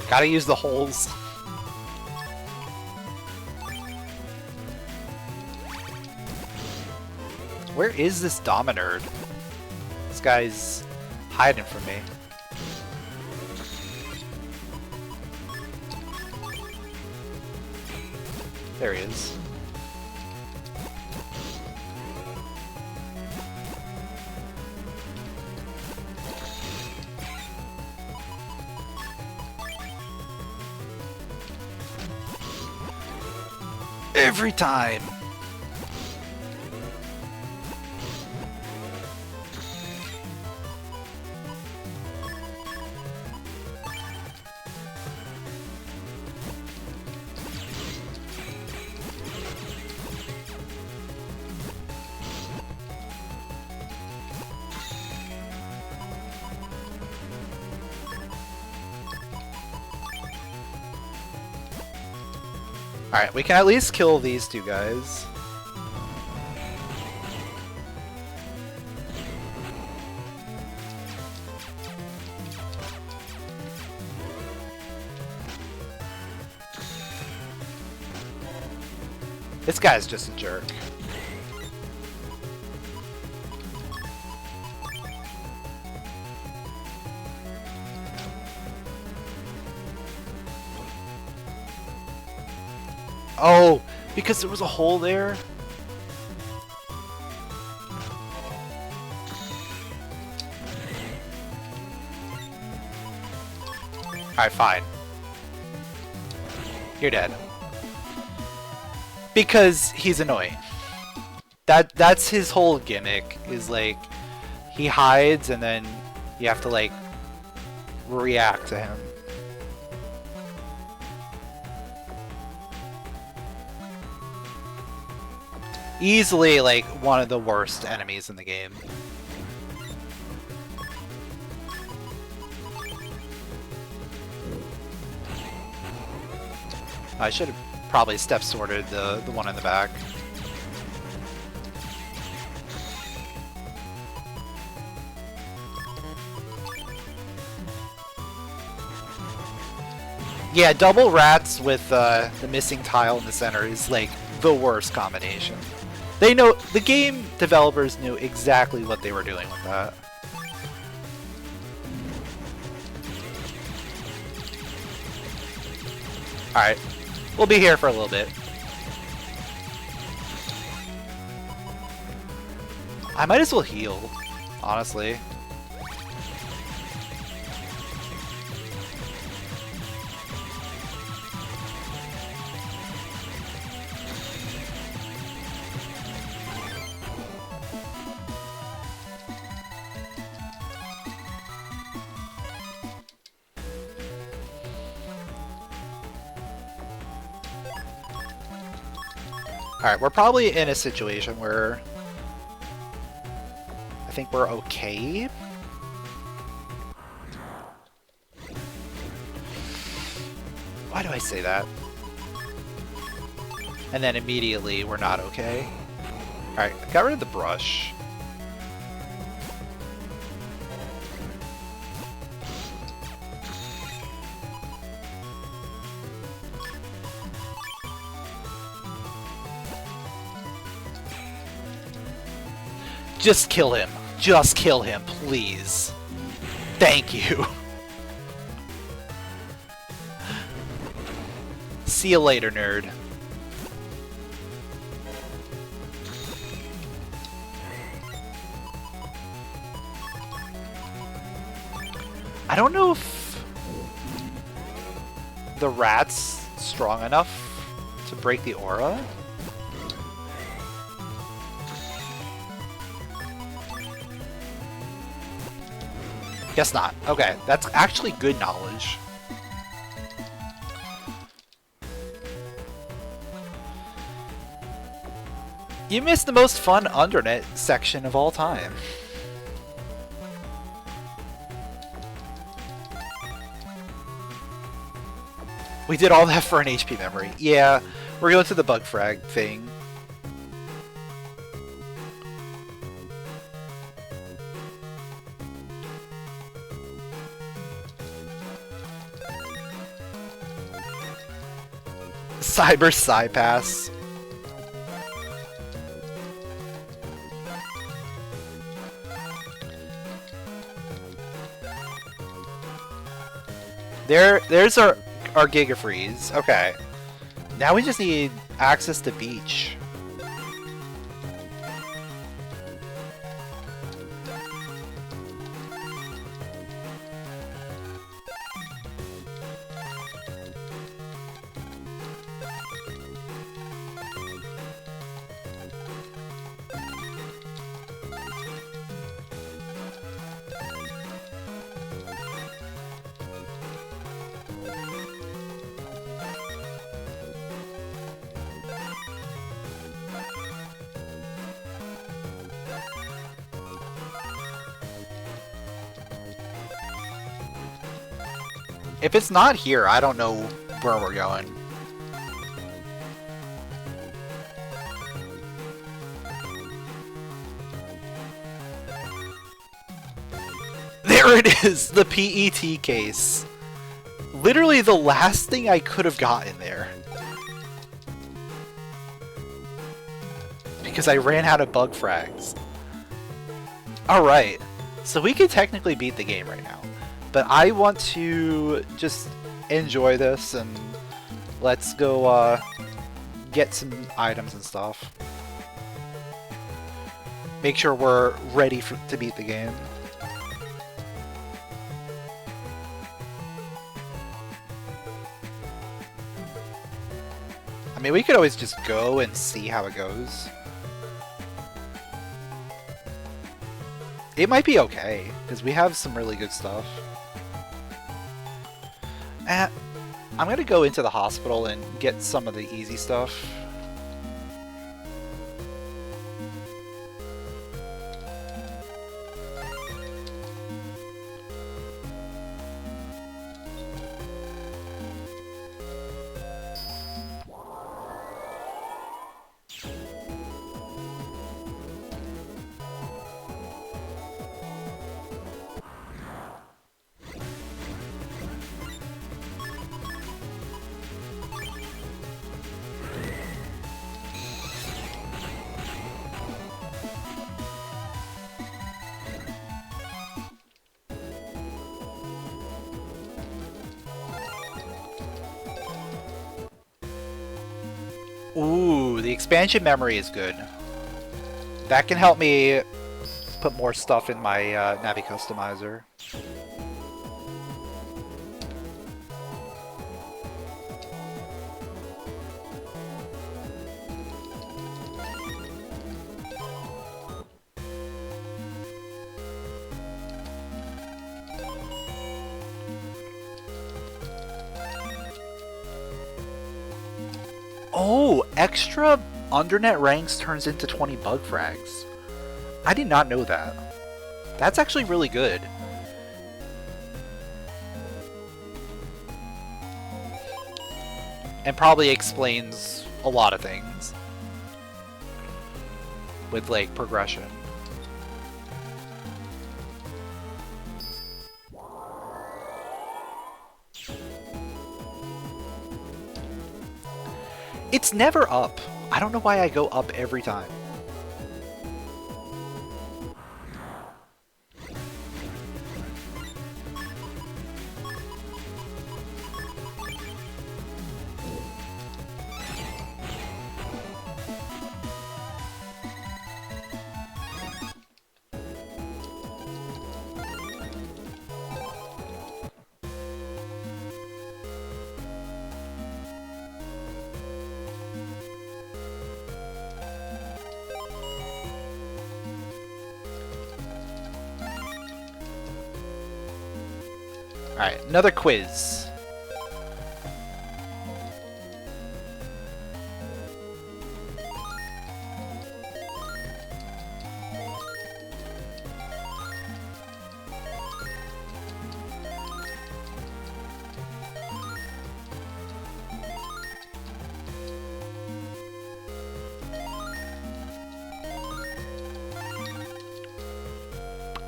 Gotta use the holes. Where is this Dominard? This guy's hiding from me. There he is. Every time. Alright, we can at least kill these two guys. This guy's just a jerk. Oh, because there was a hole there? Alright, fine. You're dead. Because he's annoying. That's his whole gimmick, is like, he hides and then you have to like react to him. Easily, like, one of the worst enemies in the game. I should have probably step sorted the one in the back. Yeah, double rats with the missing tile in the center is like the worst combination. They know, the game developers knew exactly what they were doing with that. Alright, we'll be here for a little bit. I might as well heal, honestly. Alright, we're probably in a situation where I think we're okay. Why do I say that? And then immediately we're not okay. Alright, I got rid of the brush. Just kill him. Just kill him, please. Thank you. See you later, nerd. I don't know if the rat's strong enough to break the aura. Guess not. Okay, that's actually good knowledge. You missed the most fun Undernet section of all time. We did all that for an HP memory. Yeah, we're going to the bug frag thing. Cyber Psypass. There's our Giga Freeze. Okay. Now we just need access to beach. If it's not here, I don't know where we're going. There it is! The PET case. Literally the last thing I could have gotten there. Because I ran out of bug frags. Alright, so we could technically beat the game right now. But I want to just enjoy this and let's go get some items and stuff. Make sure we're ready to beat the game. I mean, we could always just go and see how it goes. It might be okay, because we have some really good stuff. I'm gonna go into the hospital and get some of the easy stuff. Ooh, the expansion memory is good. That can help me put more stuff in my Navi customizer. Oh, extra undernet ranks turns into 20 bug frags. I did not know that. That's actually really good. And probably explains a lot of things with like progression. It's never up. I don't know why I go up every time. Alright, another quiz.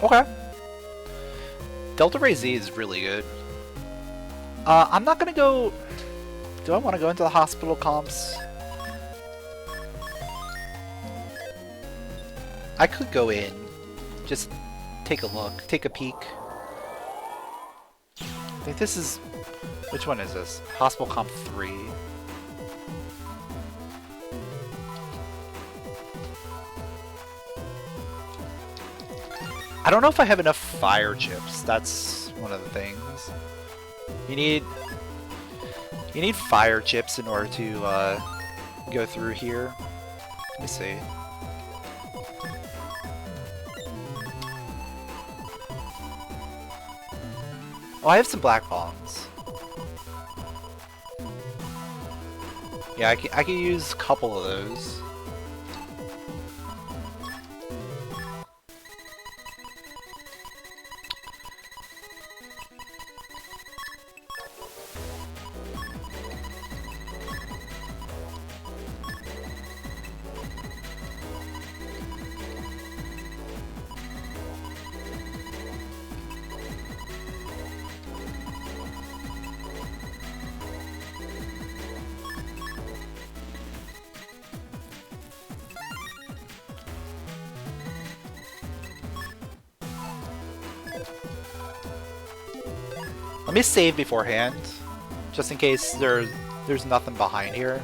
Okay. Delta Ray Z is really good. I'm not gonna go... Do I want to go into the hospital comps? I could go in. Just take a look. Take a peek. I think this is... Which one is this? Hospital Comp 3. I don't know if I have enough fire chips. That's one of the things. You need fire chips in order to go through here. Let me see. Oh, I have some black bombs. Yeah, I can use a couple of those. Let me save beforehand, just in case there's nothing behind here.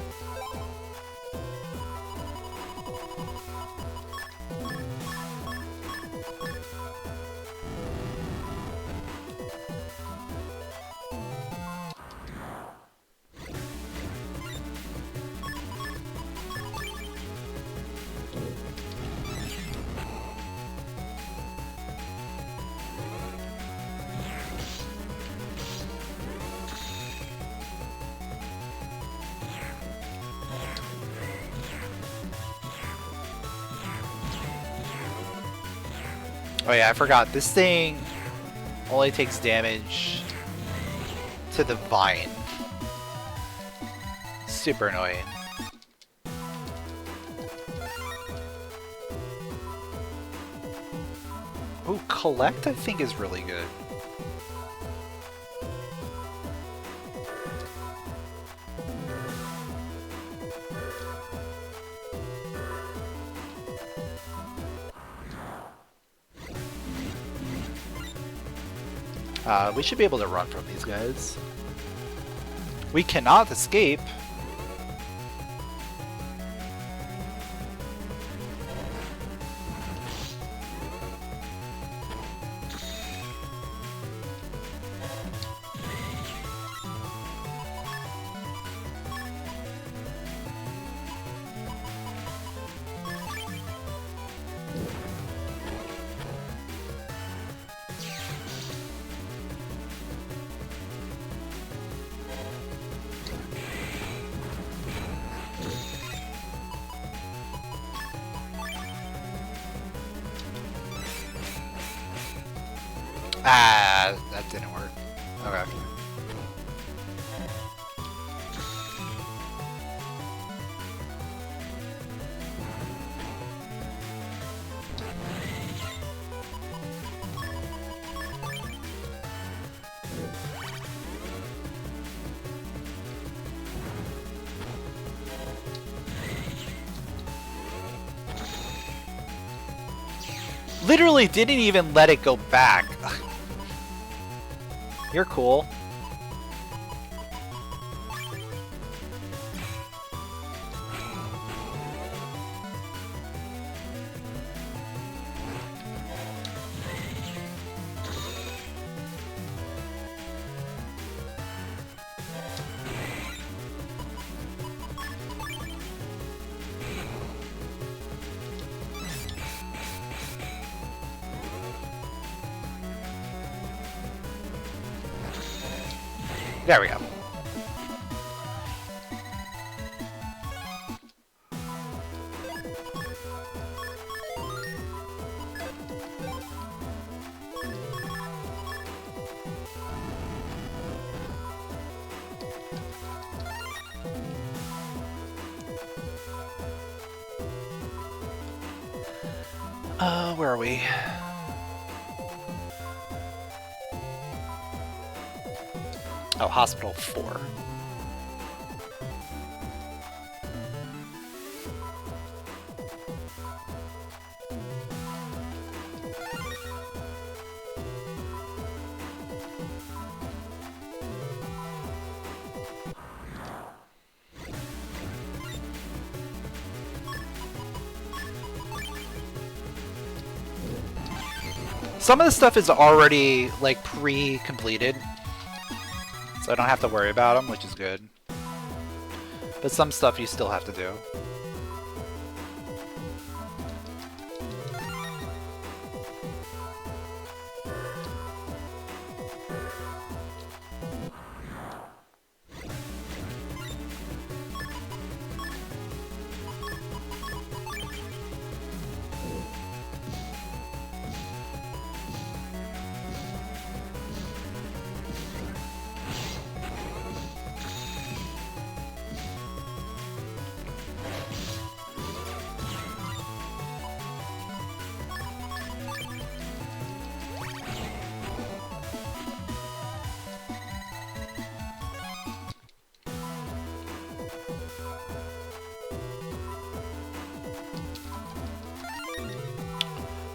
Oh yeah, I forgot. This thing only takes damage to the vine. Super annoying. Ooh, collect I think is really good. We should be able to run from these guys. We cannot escape. Ah, that didn't work. Okay. Literally didn't even let it go back. You're cool. There we go. Where are we? Oh, Hospital 4. Some of the stuff is already, like, pre-completed, so I don't have to worry about them, which is good. But some stuff you still have to do.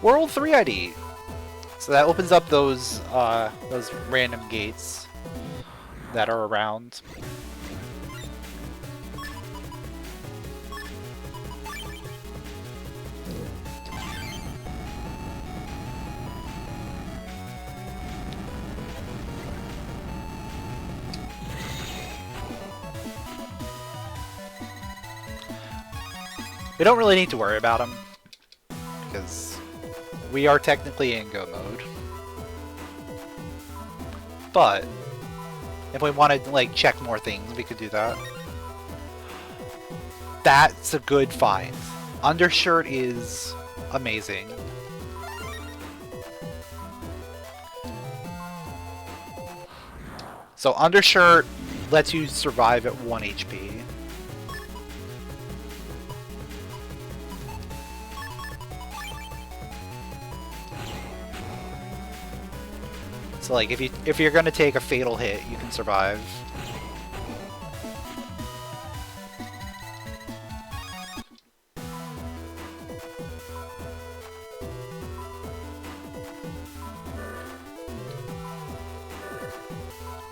World 3 ID. So that opens up those random gates that are around. We don't really need to worry about them because we are technically in go mode. But if we want to like check more things, we could do that. That's a good find. Undershirt is amazing. So Undershirt lets you survive at 1 HP. So like if you're gonna take a fatal hit, you can survive.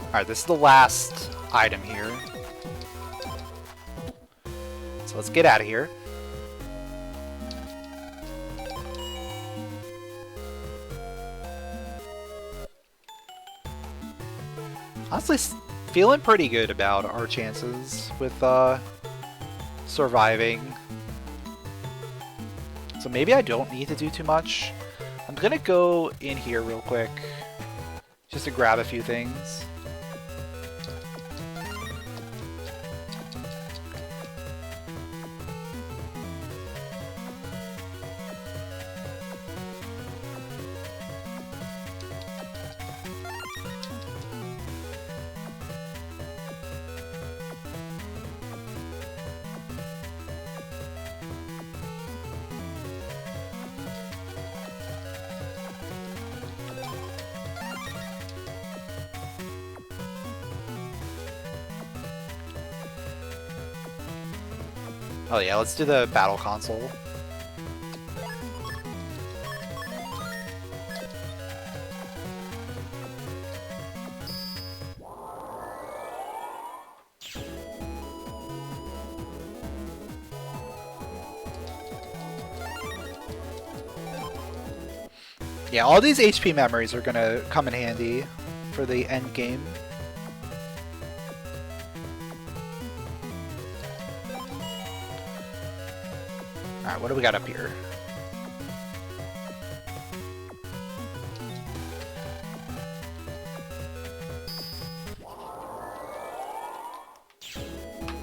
Alright, this is the last item here. So let's get out of here. Honestly, feeling pretty good about our chances with surviving. So maybe I don't need to do too much. I'm gonna go in here real quick just to grab a few things. Oh yeah, let's do the battle console. Yeah, all these HP memories are gonna come in handy for the end game. Alright, what do we got up here?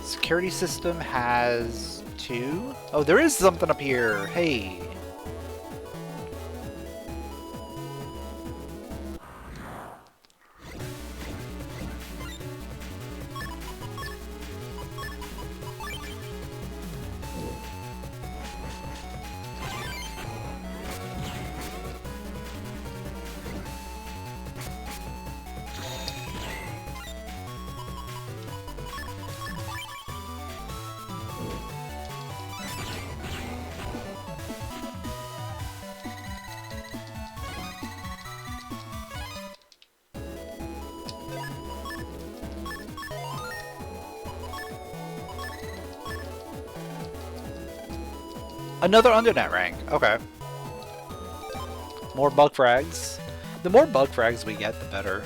Security system has 2. Oh, there is something up here. Hey. Another undernet rank. Okay. More bug frags. The more bug frags we get, the better.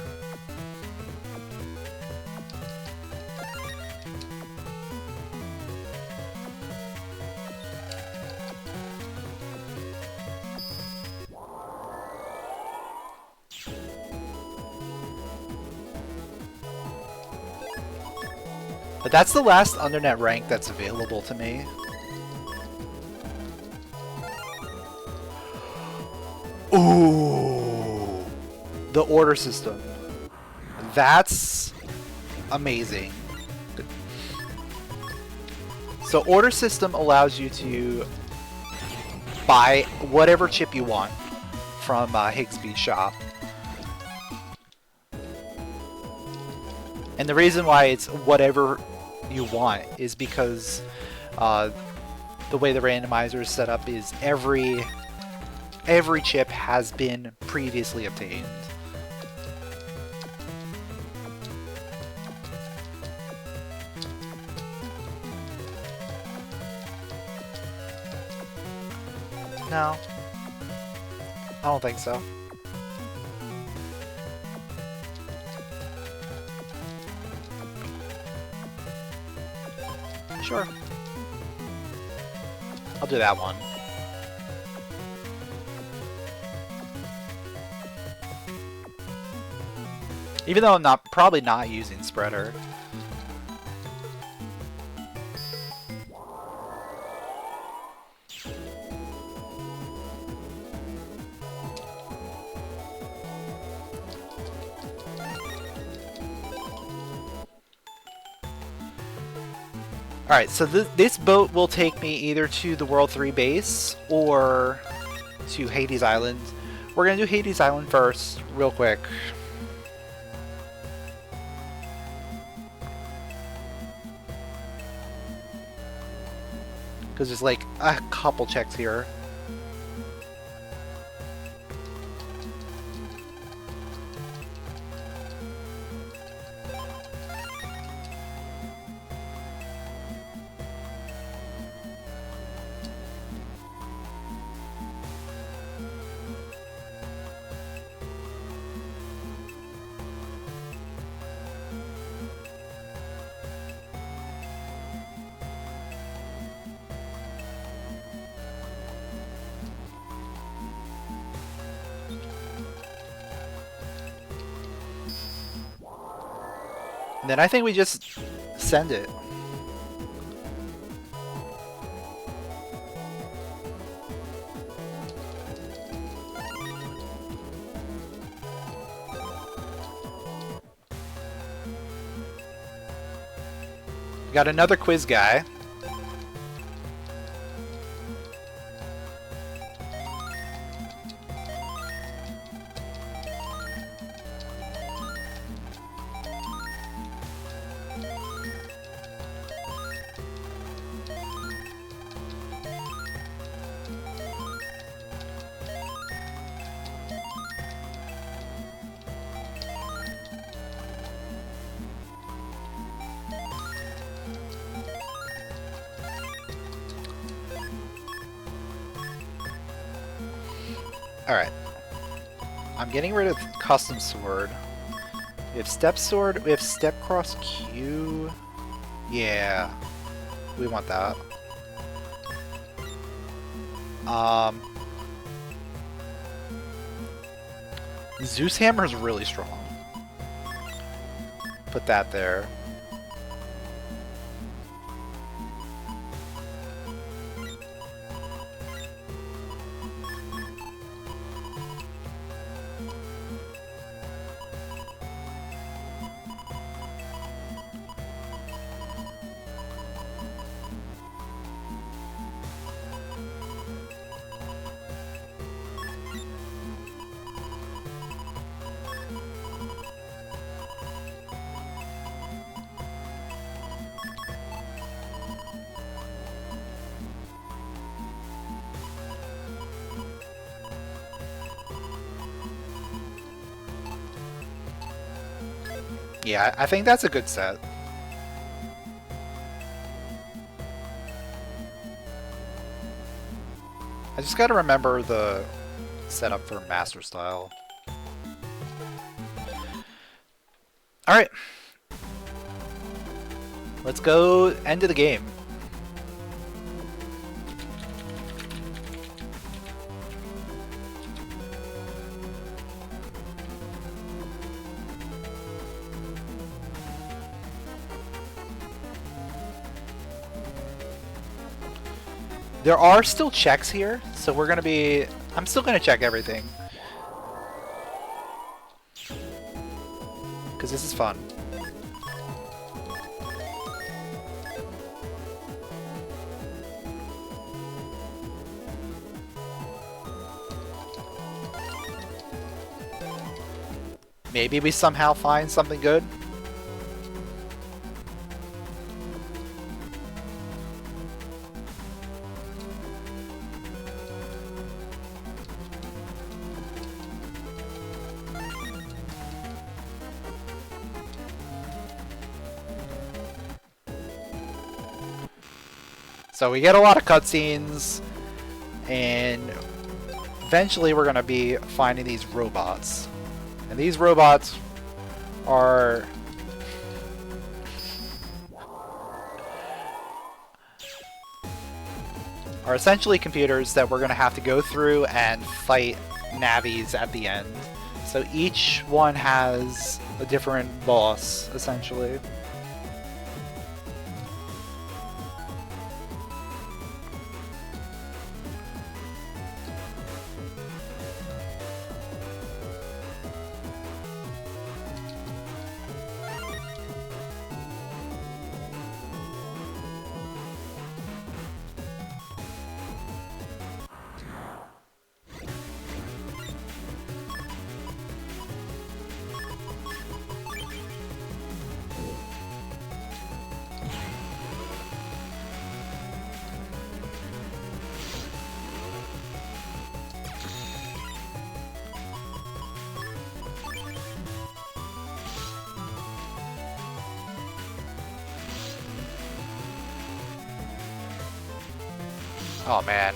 But that's the last undernet rank that's available to me. Ooh, the order system. That's amazing. So order system allows you to buy whatever chip you want from Higsby's shop. And the reason why it's whatever you want is because the way the randomizer is set up is every chip has been previously obtained. No. I don't think so. Sure. I'll do that one. Even though I'm probably not using spreader. Alright, so this boat will take me either to the World 3 base or to Hades Island. We're gonna do Hades Island first, real quick. Because there's like a couple checks here. And then I think we just send it. We got another quiz guy. Alright. I'm getting rid of custom sword. We have step sword, we have step cross Q. Yeah. We want that. Zeus hammer is really strong. Put that there. Yeah, I think that's a good set. I just gotta remember the setup for Master Style. Alright. Let's go end of the game. There are still checks here, so we're gonna be... I'm still gonna check everything. Because this is fun. Maybe we somehow find something good. So we get a lot of cutscenes, and eventually we're going to be finding these robots. And these robots are... essentially computers that we're going to have to go through and fight navis at the end. So each one has a different boss, essentially. Oh man.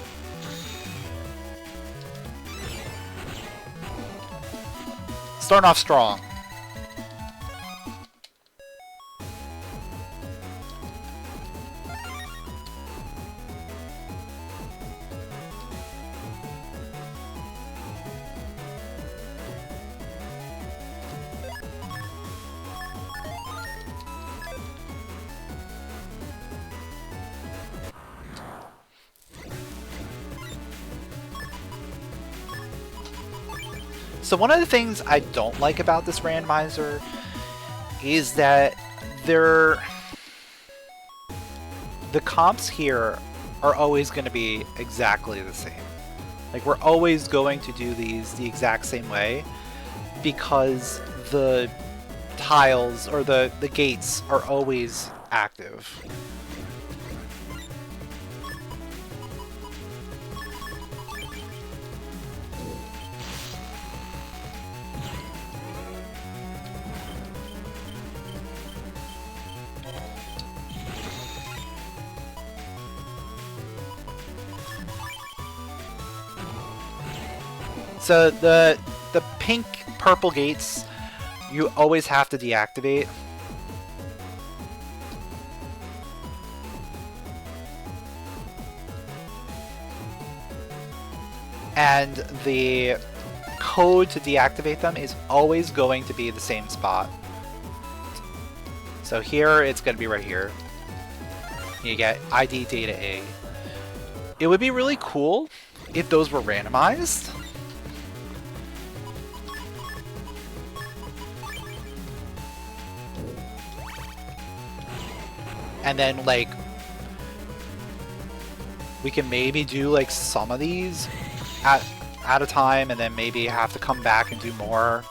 Starting off strong. So one of the things I don't like about this randomizer is that the comps here are always going to be exactly the same. Like, we're always going to do these the exact same way because the tiles or the gates are always active. So the pink purple gates you always have to deactivate. And the code to deactivate them is always going to be the same spot. So here it's going to be right here. You get ID data A. It would be really cool if those were randomized. And then like we can maybe do like some of these at a time, and then maybe have to come back and do more.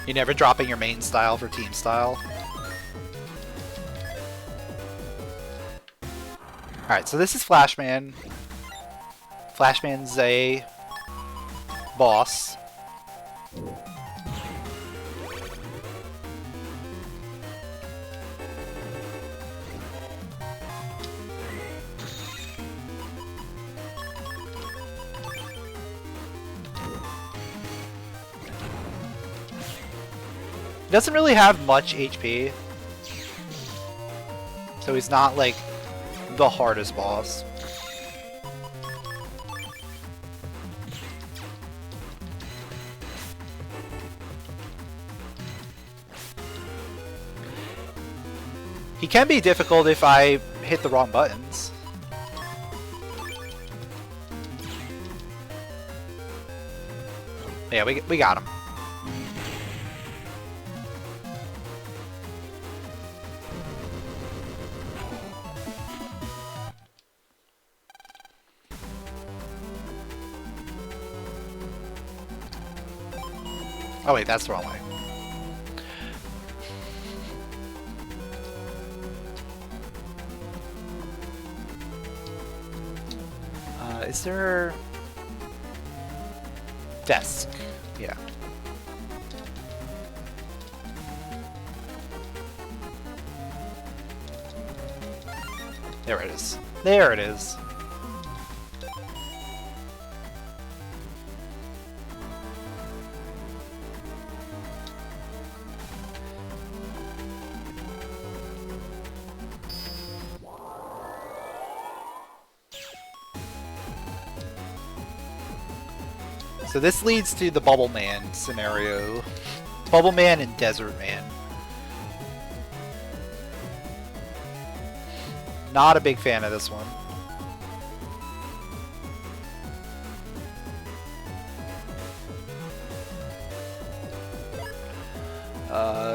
You never dropping your main style for team style. Alright, so this is Flashman. Flashman's a boss. He doesn't really have much HP, so he's not like the hardest boss. He can be difficult if I hit the wrong buttons. Yeah, we got him. Oh wait, that's the wrong way. Is there... desk? Yeah. There it is. There it is. So this leads to the Bubble Man scenario. Bubble Man and Desert Man. Not a big fan of this one.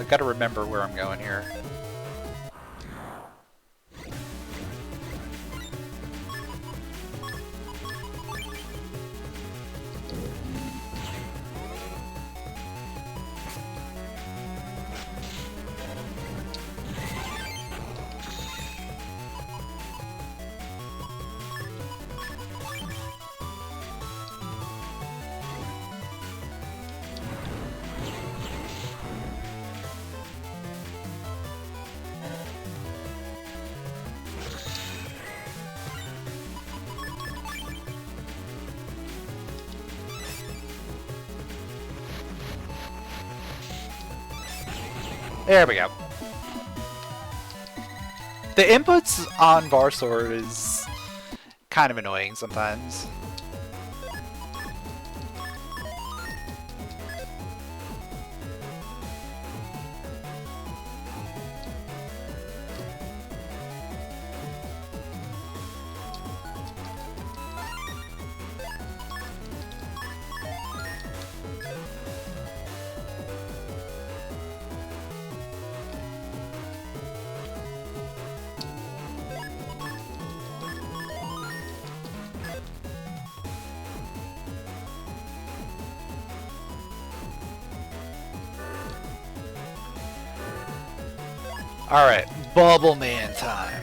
Gotta remember where I'm going here. There we go. The inputs on Varsword is kind of annoying sometimes. Alright, Bubble Man time.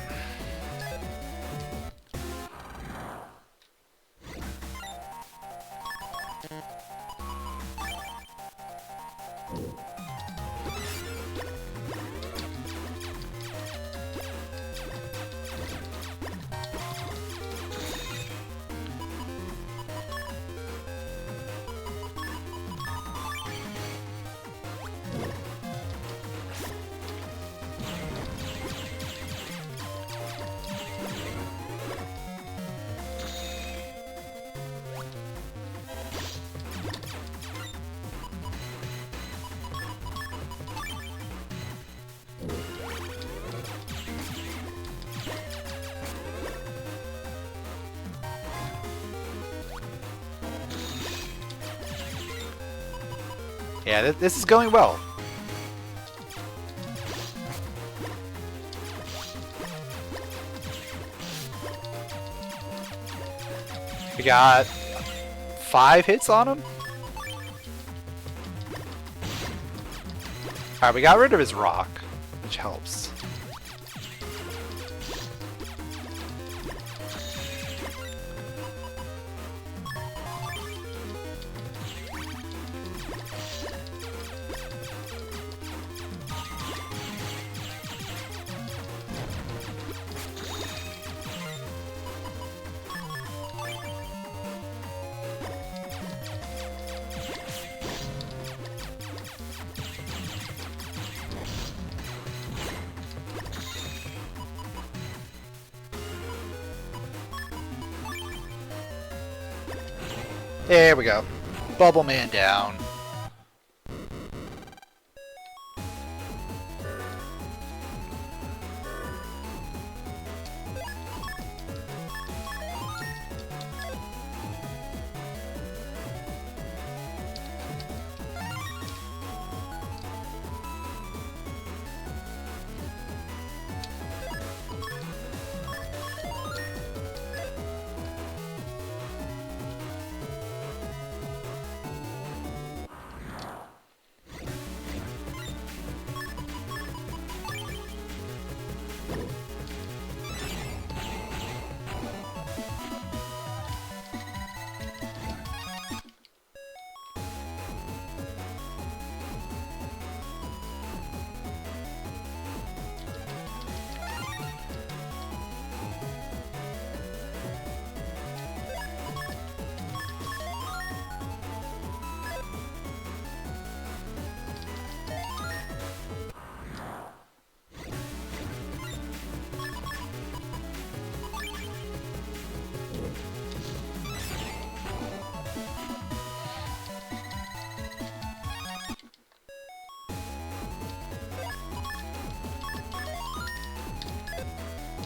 Yeah, this is going well. We got 5 hits on him. Alright, we got rid of his rock, which helps. There we go. Bubble Man down.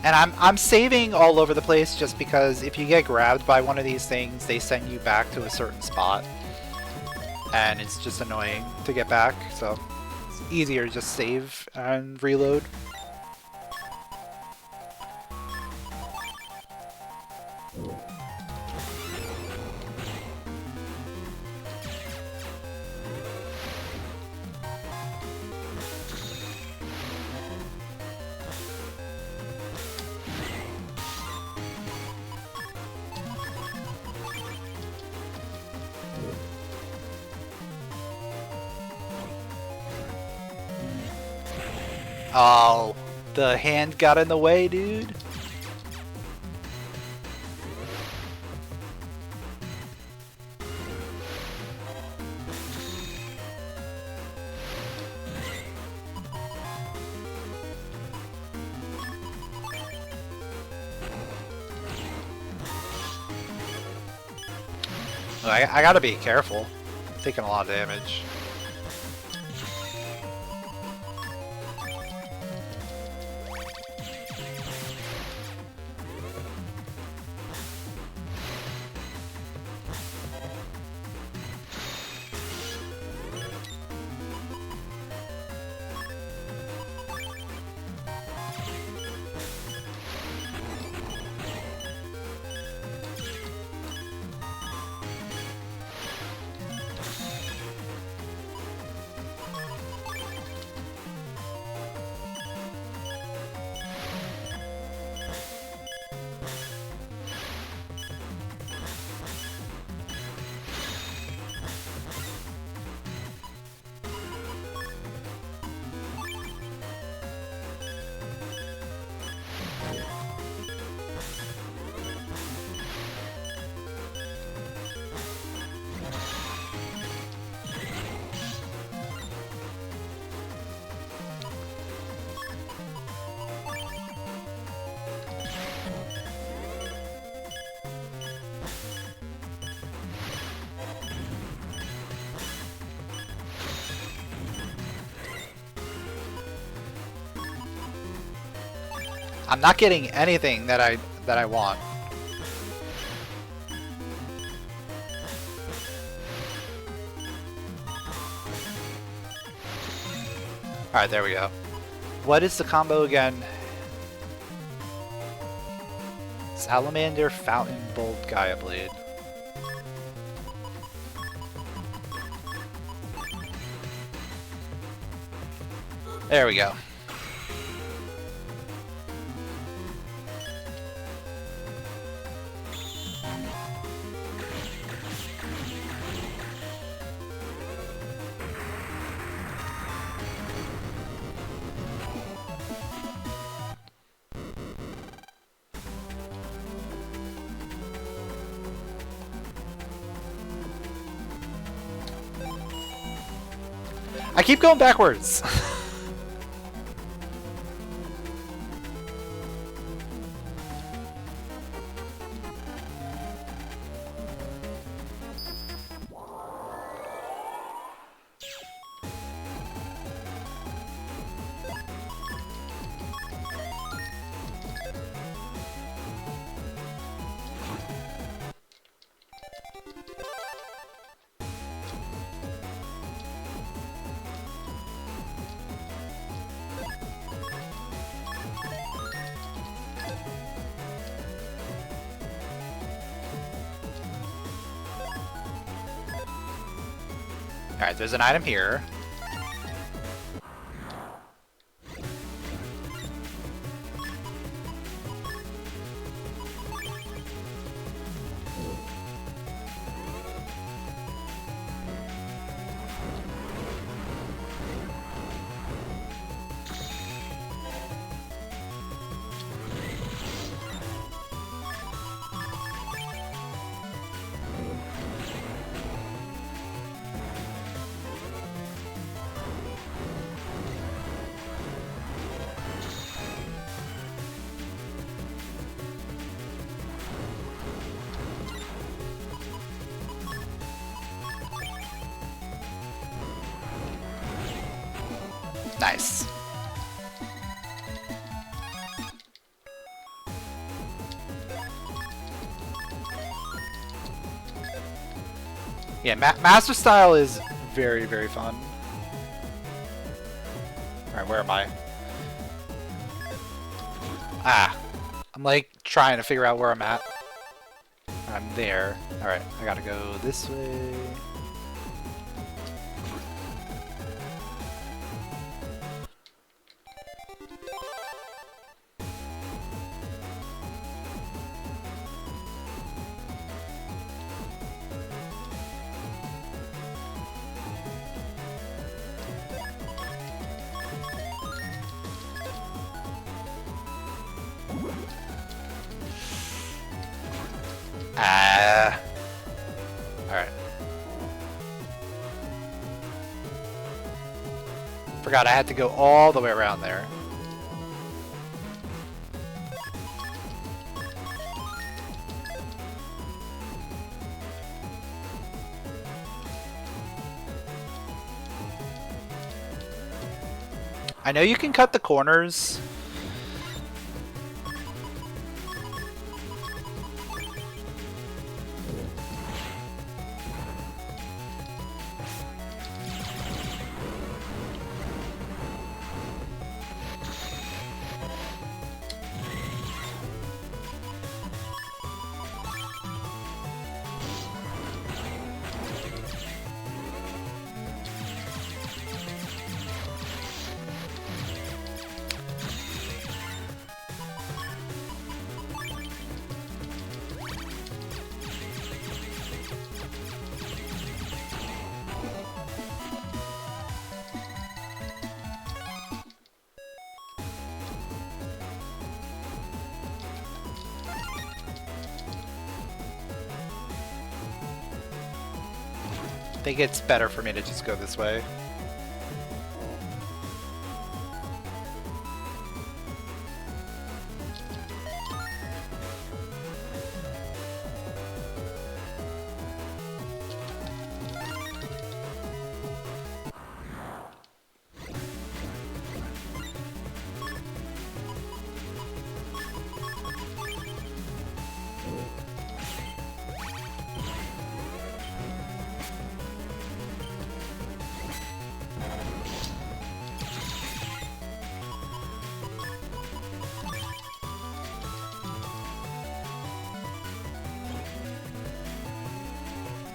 And I'm saving all over the place just because if you get grabbed by one of these things, they send you back to a certain spot. And it's just annoying to get back, so it's easier to just save and reload. Oh, the hand got in the way, dude. I gotta be careful. I'm taking a lot of damage. I'm not getting anything that I want. Alright, there we go. What is the combo again? Salamander, Fountain, Bolt, Gaia Blade. There we go. I keep going backwards. Alright, there's an item here. Nice. Yeah, Master Style is very, very fun. Alright, where am I? Ah. I'm like trying to figure out where I'm at. I'm there. Alright, I gotta go this way. Alright. Forgot I had to go all the way around there. I know you can cut the corners. I think it's better for me to just go this way.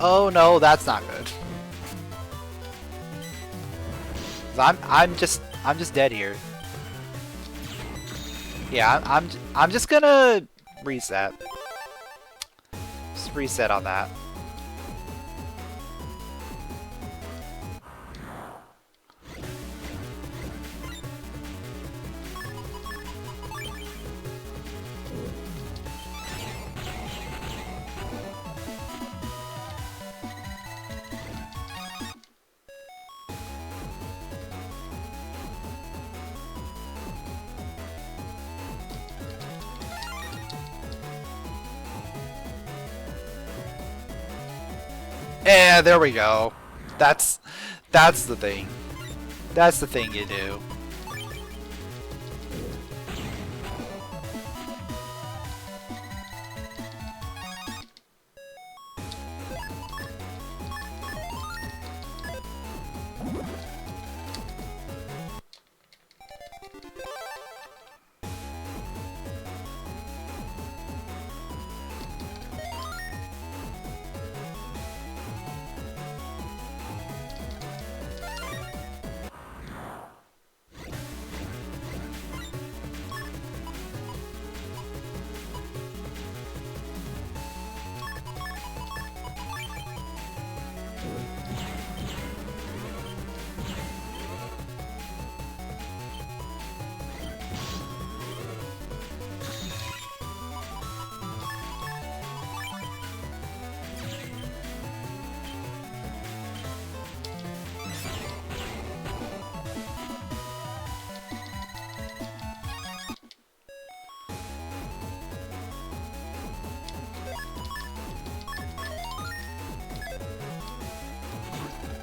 Oh no, that's not good. I'm just dead here. Yeah, I'm just gonna reset. Just reset on that. Yeah, there we go. That's the thing. That's the thing you do.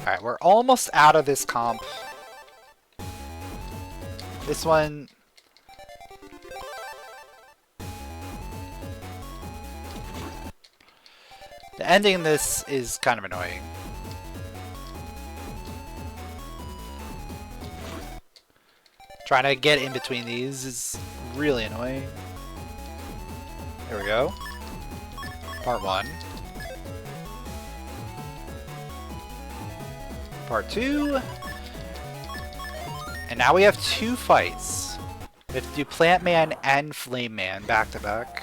Alright, we're almost out of this comp. This one... The ending in this is kind of annoying. Trying to get in between these is really annoying. There we go. Part 1. Part 2. And now we have 2 fights. We have to do Plant Man and Flame Man back to back.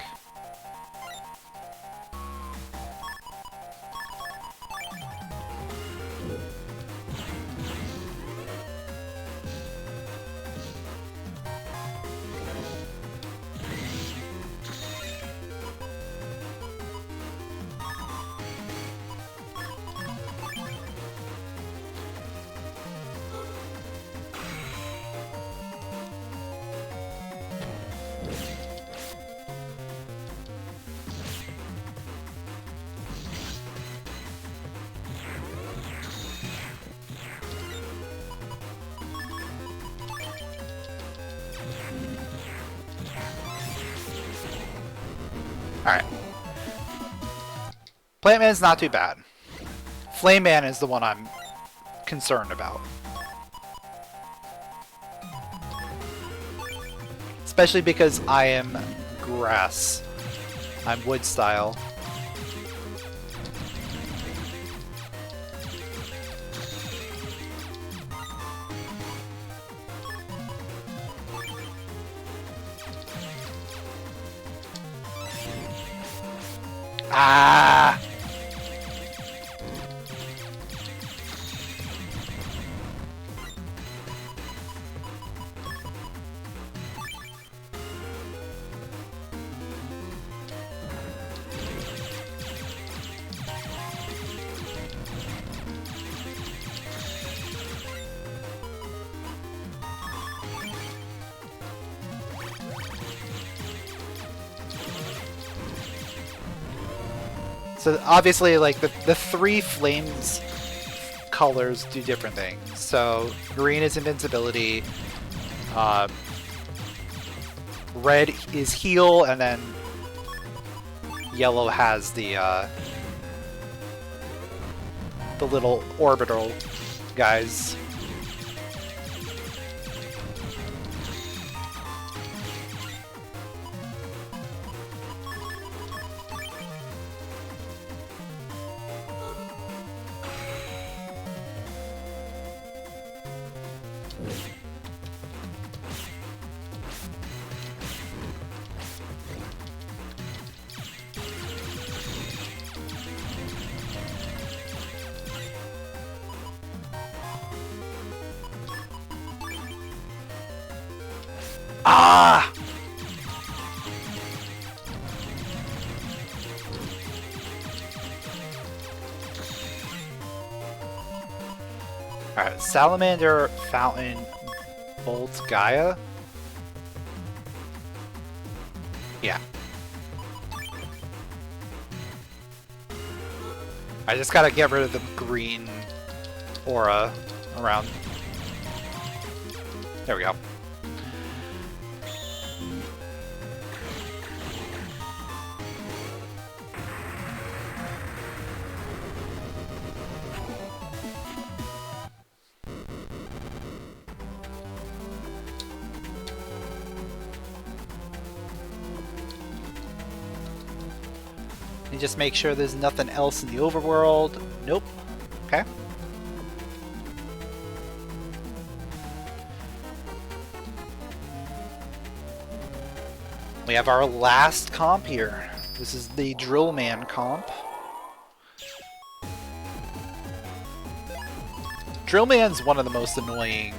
Alright. Plant Man's not too bad. Flame Man is the one I'm concerned about. Especially because I am grass. I'm wood style. Ah! So obviously, like, the 3 flames colors do different things. So green is invincibility, red is heal, and then yellow has the little orbital guys. Ah! Alright, Salamander, Fountain, Bolt, Gaia. Yeah. I just gotta get rid of the green aura around. There we go. And just make sure there's nothing else in the overworld. Nope. Okay. We have our last comp here. This is the Drill Man comp. Drill Man's one of the most annoying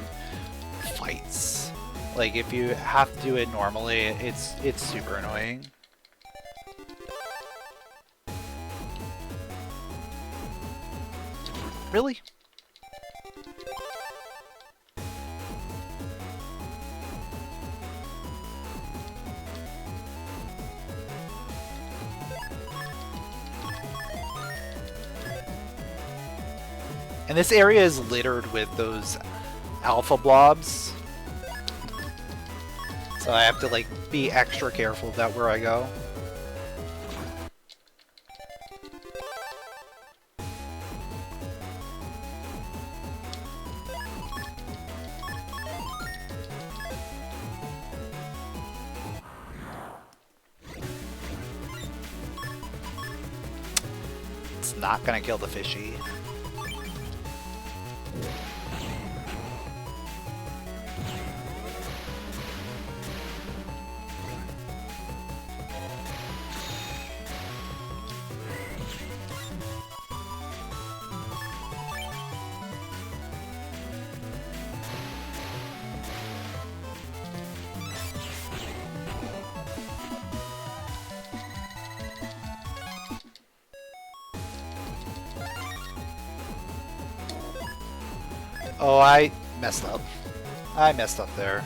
fights. Like, if you have to do it normally, it's super annoying. Really? And this area is littered with those alpha blobs. So I have to, like, be extra careful about where I go. It's not gonna kill the fishy. Oh, I messed up. I messed up there.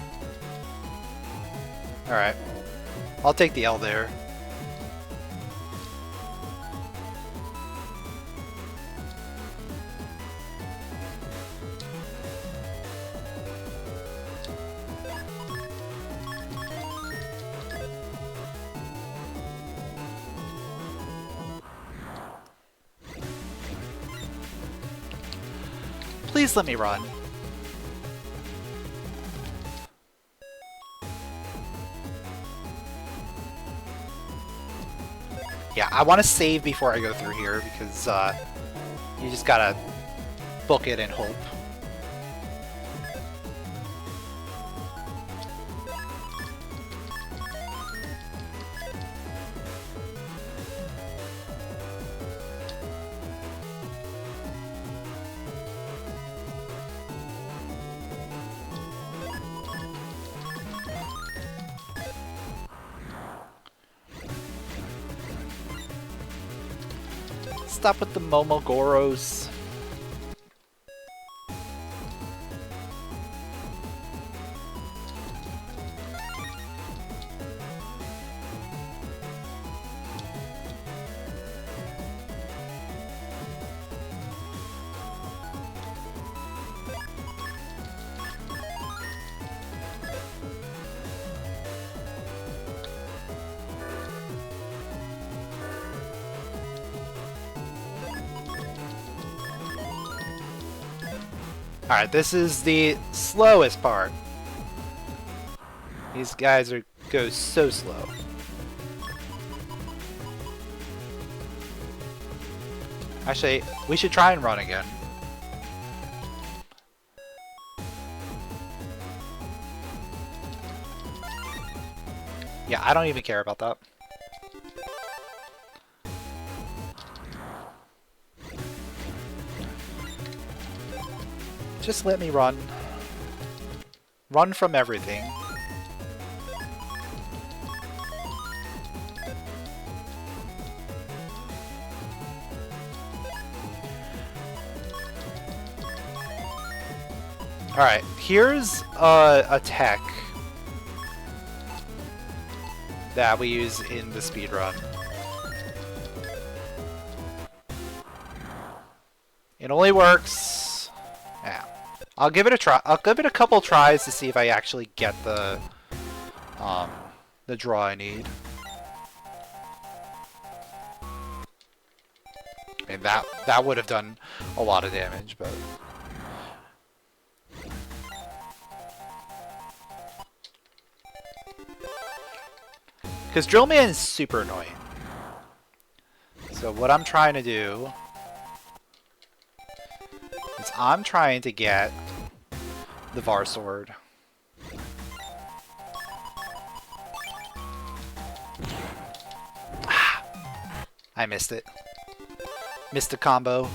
Alright. I'll take the L there. Please let me run. Yeah, I want to save before I go through here because you just gotta book it and hope. Stop with the Momogoros. Alright, this is the slowest part. These guys go so slow. Actually, we should try and run again. Yeah, I don't even care about that. Just let me run. Run from everything. Alright, here's a tech that we use in the speedrun. It only works... Yeah. I'll give it a try. I'll give it a couple tries to see if I actually get the draw I need. And that would have done a lot of damage, but... Because Drillman is super annoying. So what I'm trying to do is I'm trying to get the Var Sword. I missed it. Missed a combo.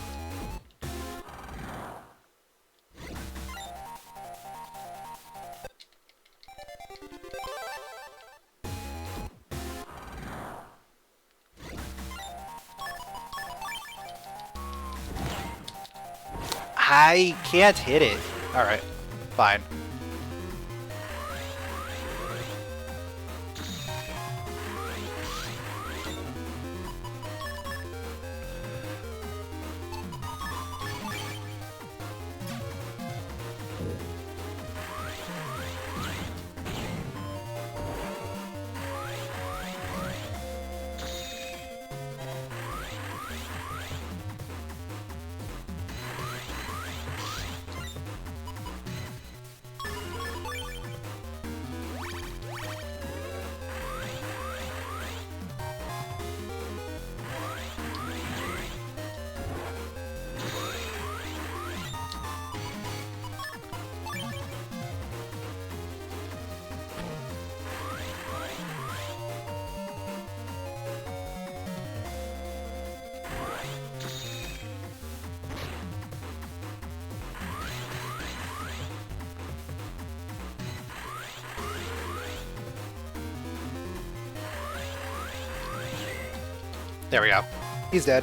I can't hit it. Alright, fine. There we go. He's dead.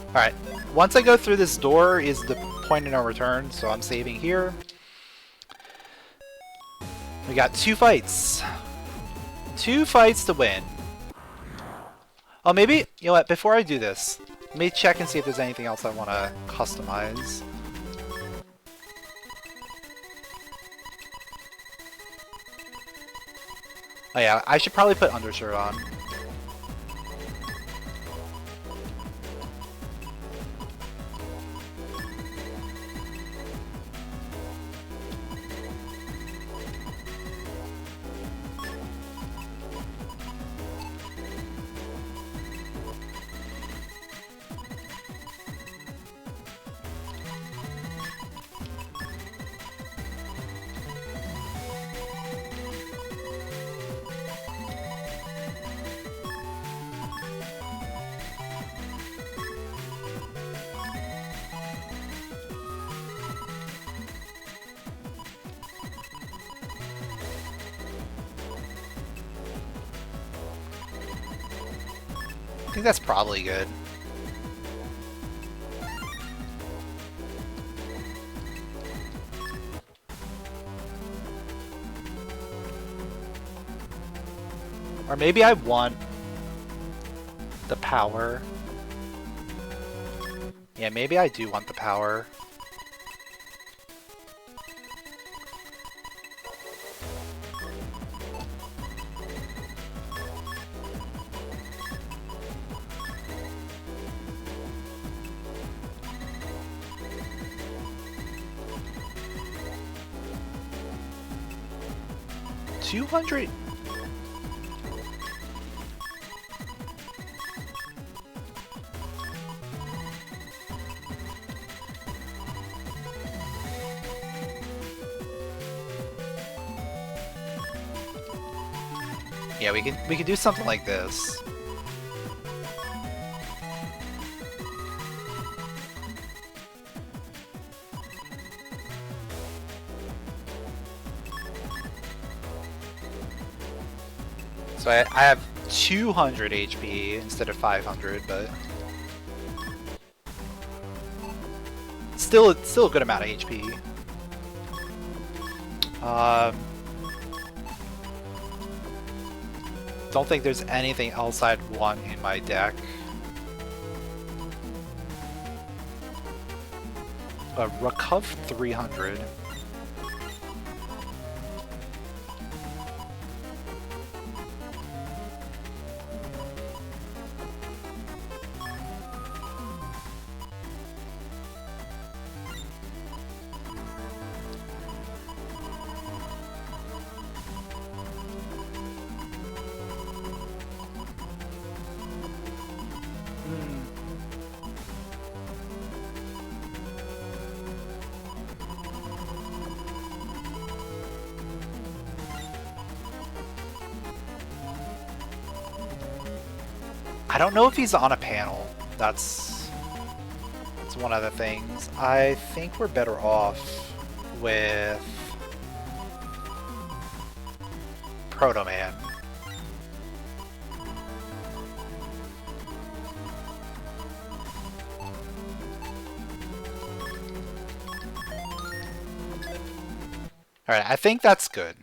Alright, once I go through this door is the point of no return, so I'm saving here. We got 2 fights. 2 fights to win. Oh, maybe, you know what, before I do this, let me check and see if there's anything else I want to customize. Oh yeah, I should probably put undershirt on. I think that's probably good. Or maybe I want the power. Yeah, maybe I do want the power. $200. Yeah, we could do something like this. So I have 200 HP instead of 500, but still a good amount of HP. Don't think there's anything else I'd want in my deck. Recuv 300. I don't know if he's on a panel. That's one of the things. I think we're better off with Proto Man. Alright, I think that's good.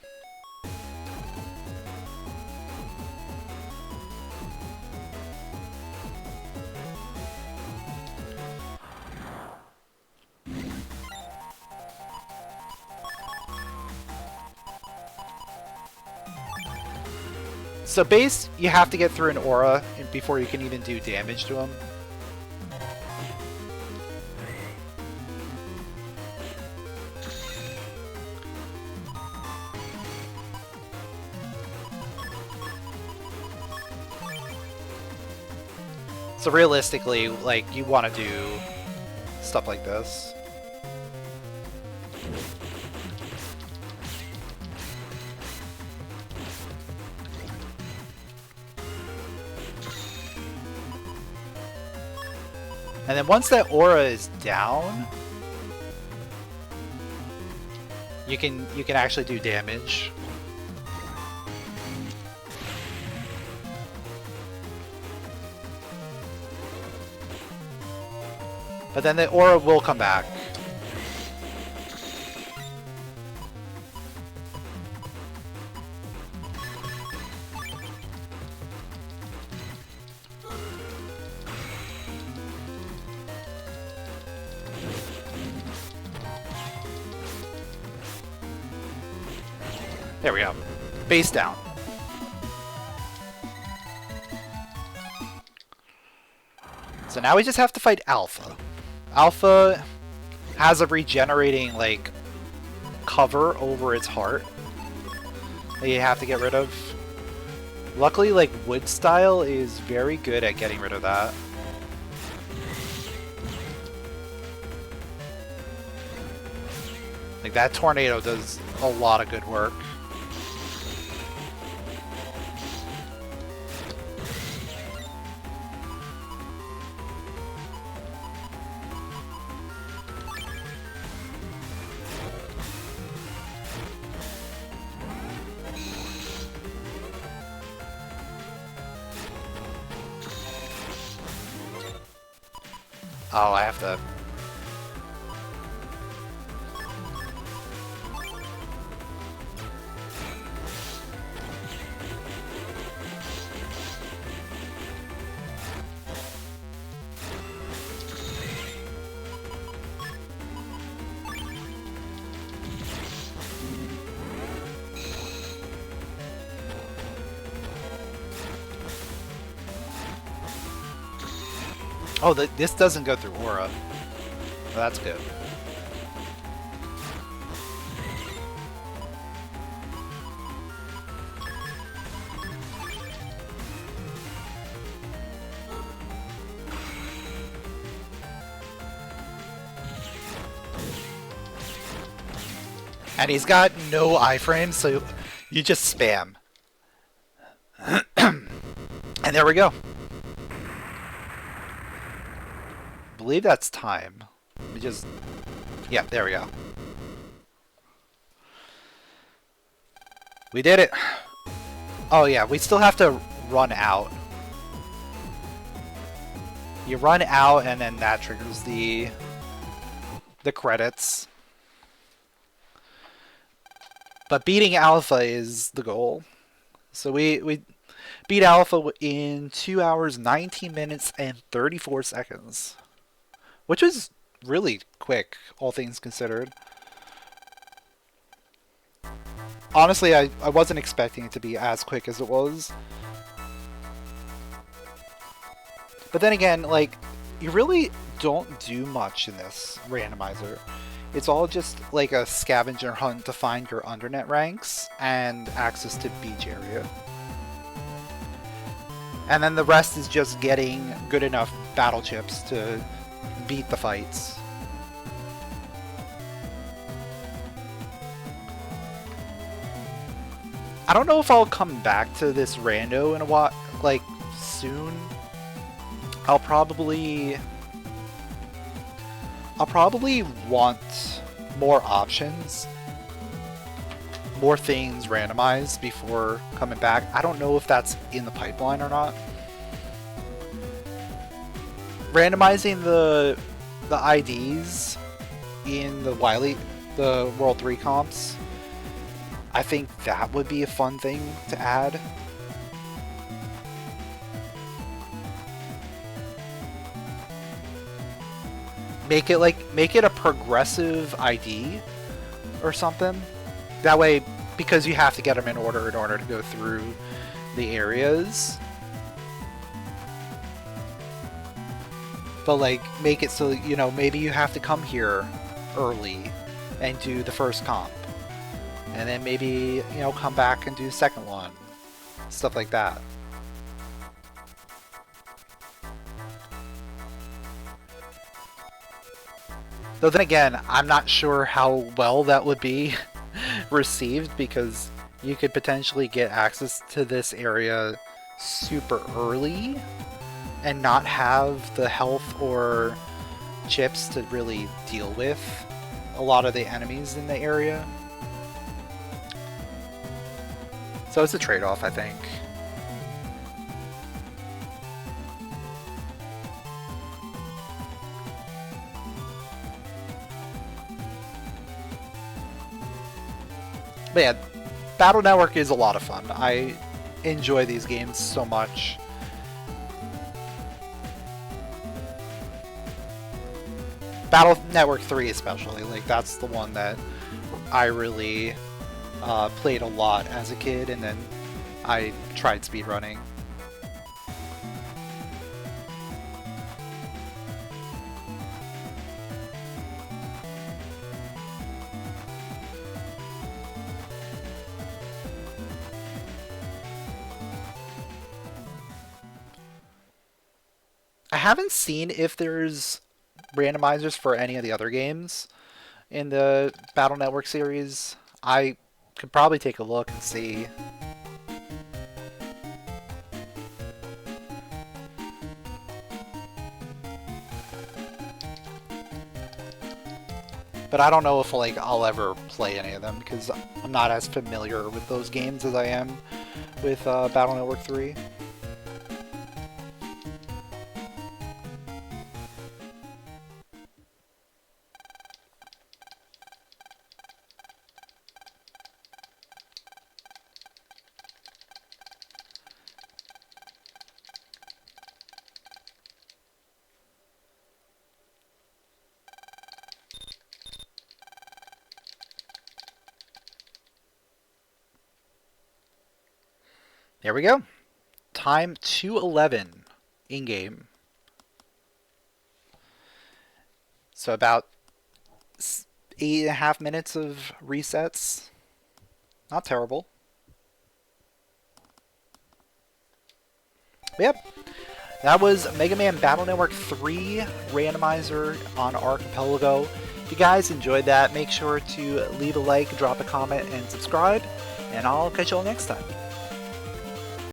So base, you have to get through an aura before you can even do damage to him. So realistically, like, you want to do stuff like this. And then once that aura is down, you can actually do damage. But then the aura will come back. There we go. Base down. So now we just have to fight Alpha. Alpha has a regenerating, like, cover over its heart that you have to get rid of. Luckily, like, Wood Style is very good at getting rid of that. Like, that tornado does a lot of good work. Oh, I have to... Oh, this doesn't go through aura. Oh, that's good. And he's got no iframes, so you just spam. And there we go. I believe that's time. Let me just... Yeah, there we go. We did it! Oh yeah, we still have to run out. You run out and then that triggers the credits. But beating Alpha is the goal. So we beat Alpha in 2 hours, 19 minutes, and 34 seconds. Which was really quick, all things considered. Honestly, I wasn't expecting it to be as quick as it was. But then again, like, you really don't do much in this randomizer. It's all just like a scavenger hunt to find your undernet ranks and access to beach area. And then the rest is just getting good enough battle chips to beat the fights. I don't know if I'll come back to this rando in a while, like soon. I'll probably want more options, more things randomized before coming back. I don't know if that's in the pipeline or not. Randomizing the IDs in the World 3 comps, I think that would be a fun thing to add. Make it a progressive ID or something. That way, because you have to get them in order to go through the areas. But like, make it so, you know, maybe you have to come here early and do the first comp. And then maybe, you know, come back and do the second one. Stuff like that. Though then again, I'm not sure how well that would be received, because you could potentially get access to this area super early and not have the health or chips to really deal with a lot of the enemies in the area. So it's a trade-off, I think. But yeah, Battle Network is a lot of fun. I enjoy these games so much. Battle Network 3 especially, like that's the one that I really played a lot as a kid, and then I tried speedrunning. I haven't seen if there's randomizers for any of the other games in the Battle Network series. I could probably take a look and see. But I don't know if like I'll ever play any of them, because I'm not as familiar with those games as I am with Battle Network 3. There we go. Time 2:11 in-game. So about 8.5 minutes of resets. Not terrible. But yep. That was Mega Man Battle Network 3 Randomizer on Archipelago. If you guys enjoyed that, make sure to leave a like, drop a comment, and subscribe. And I'll catch you all next time.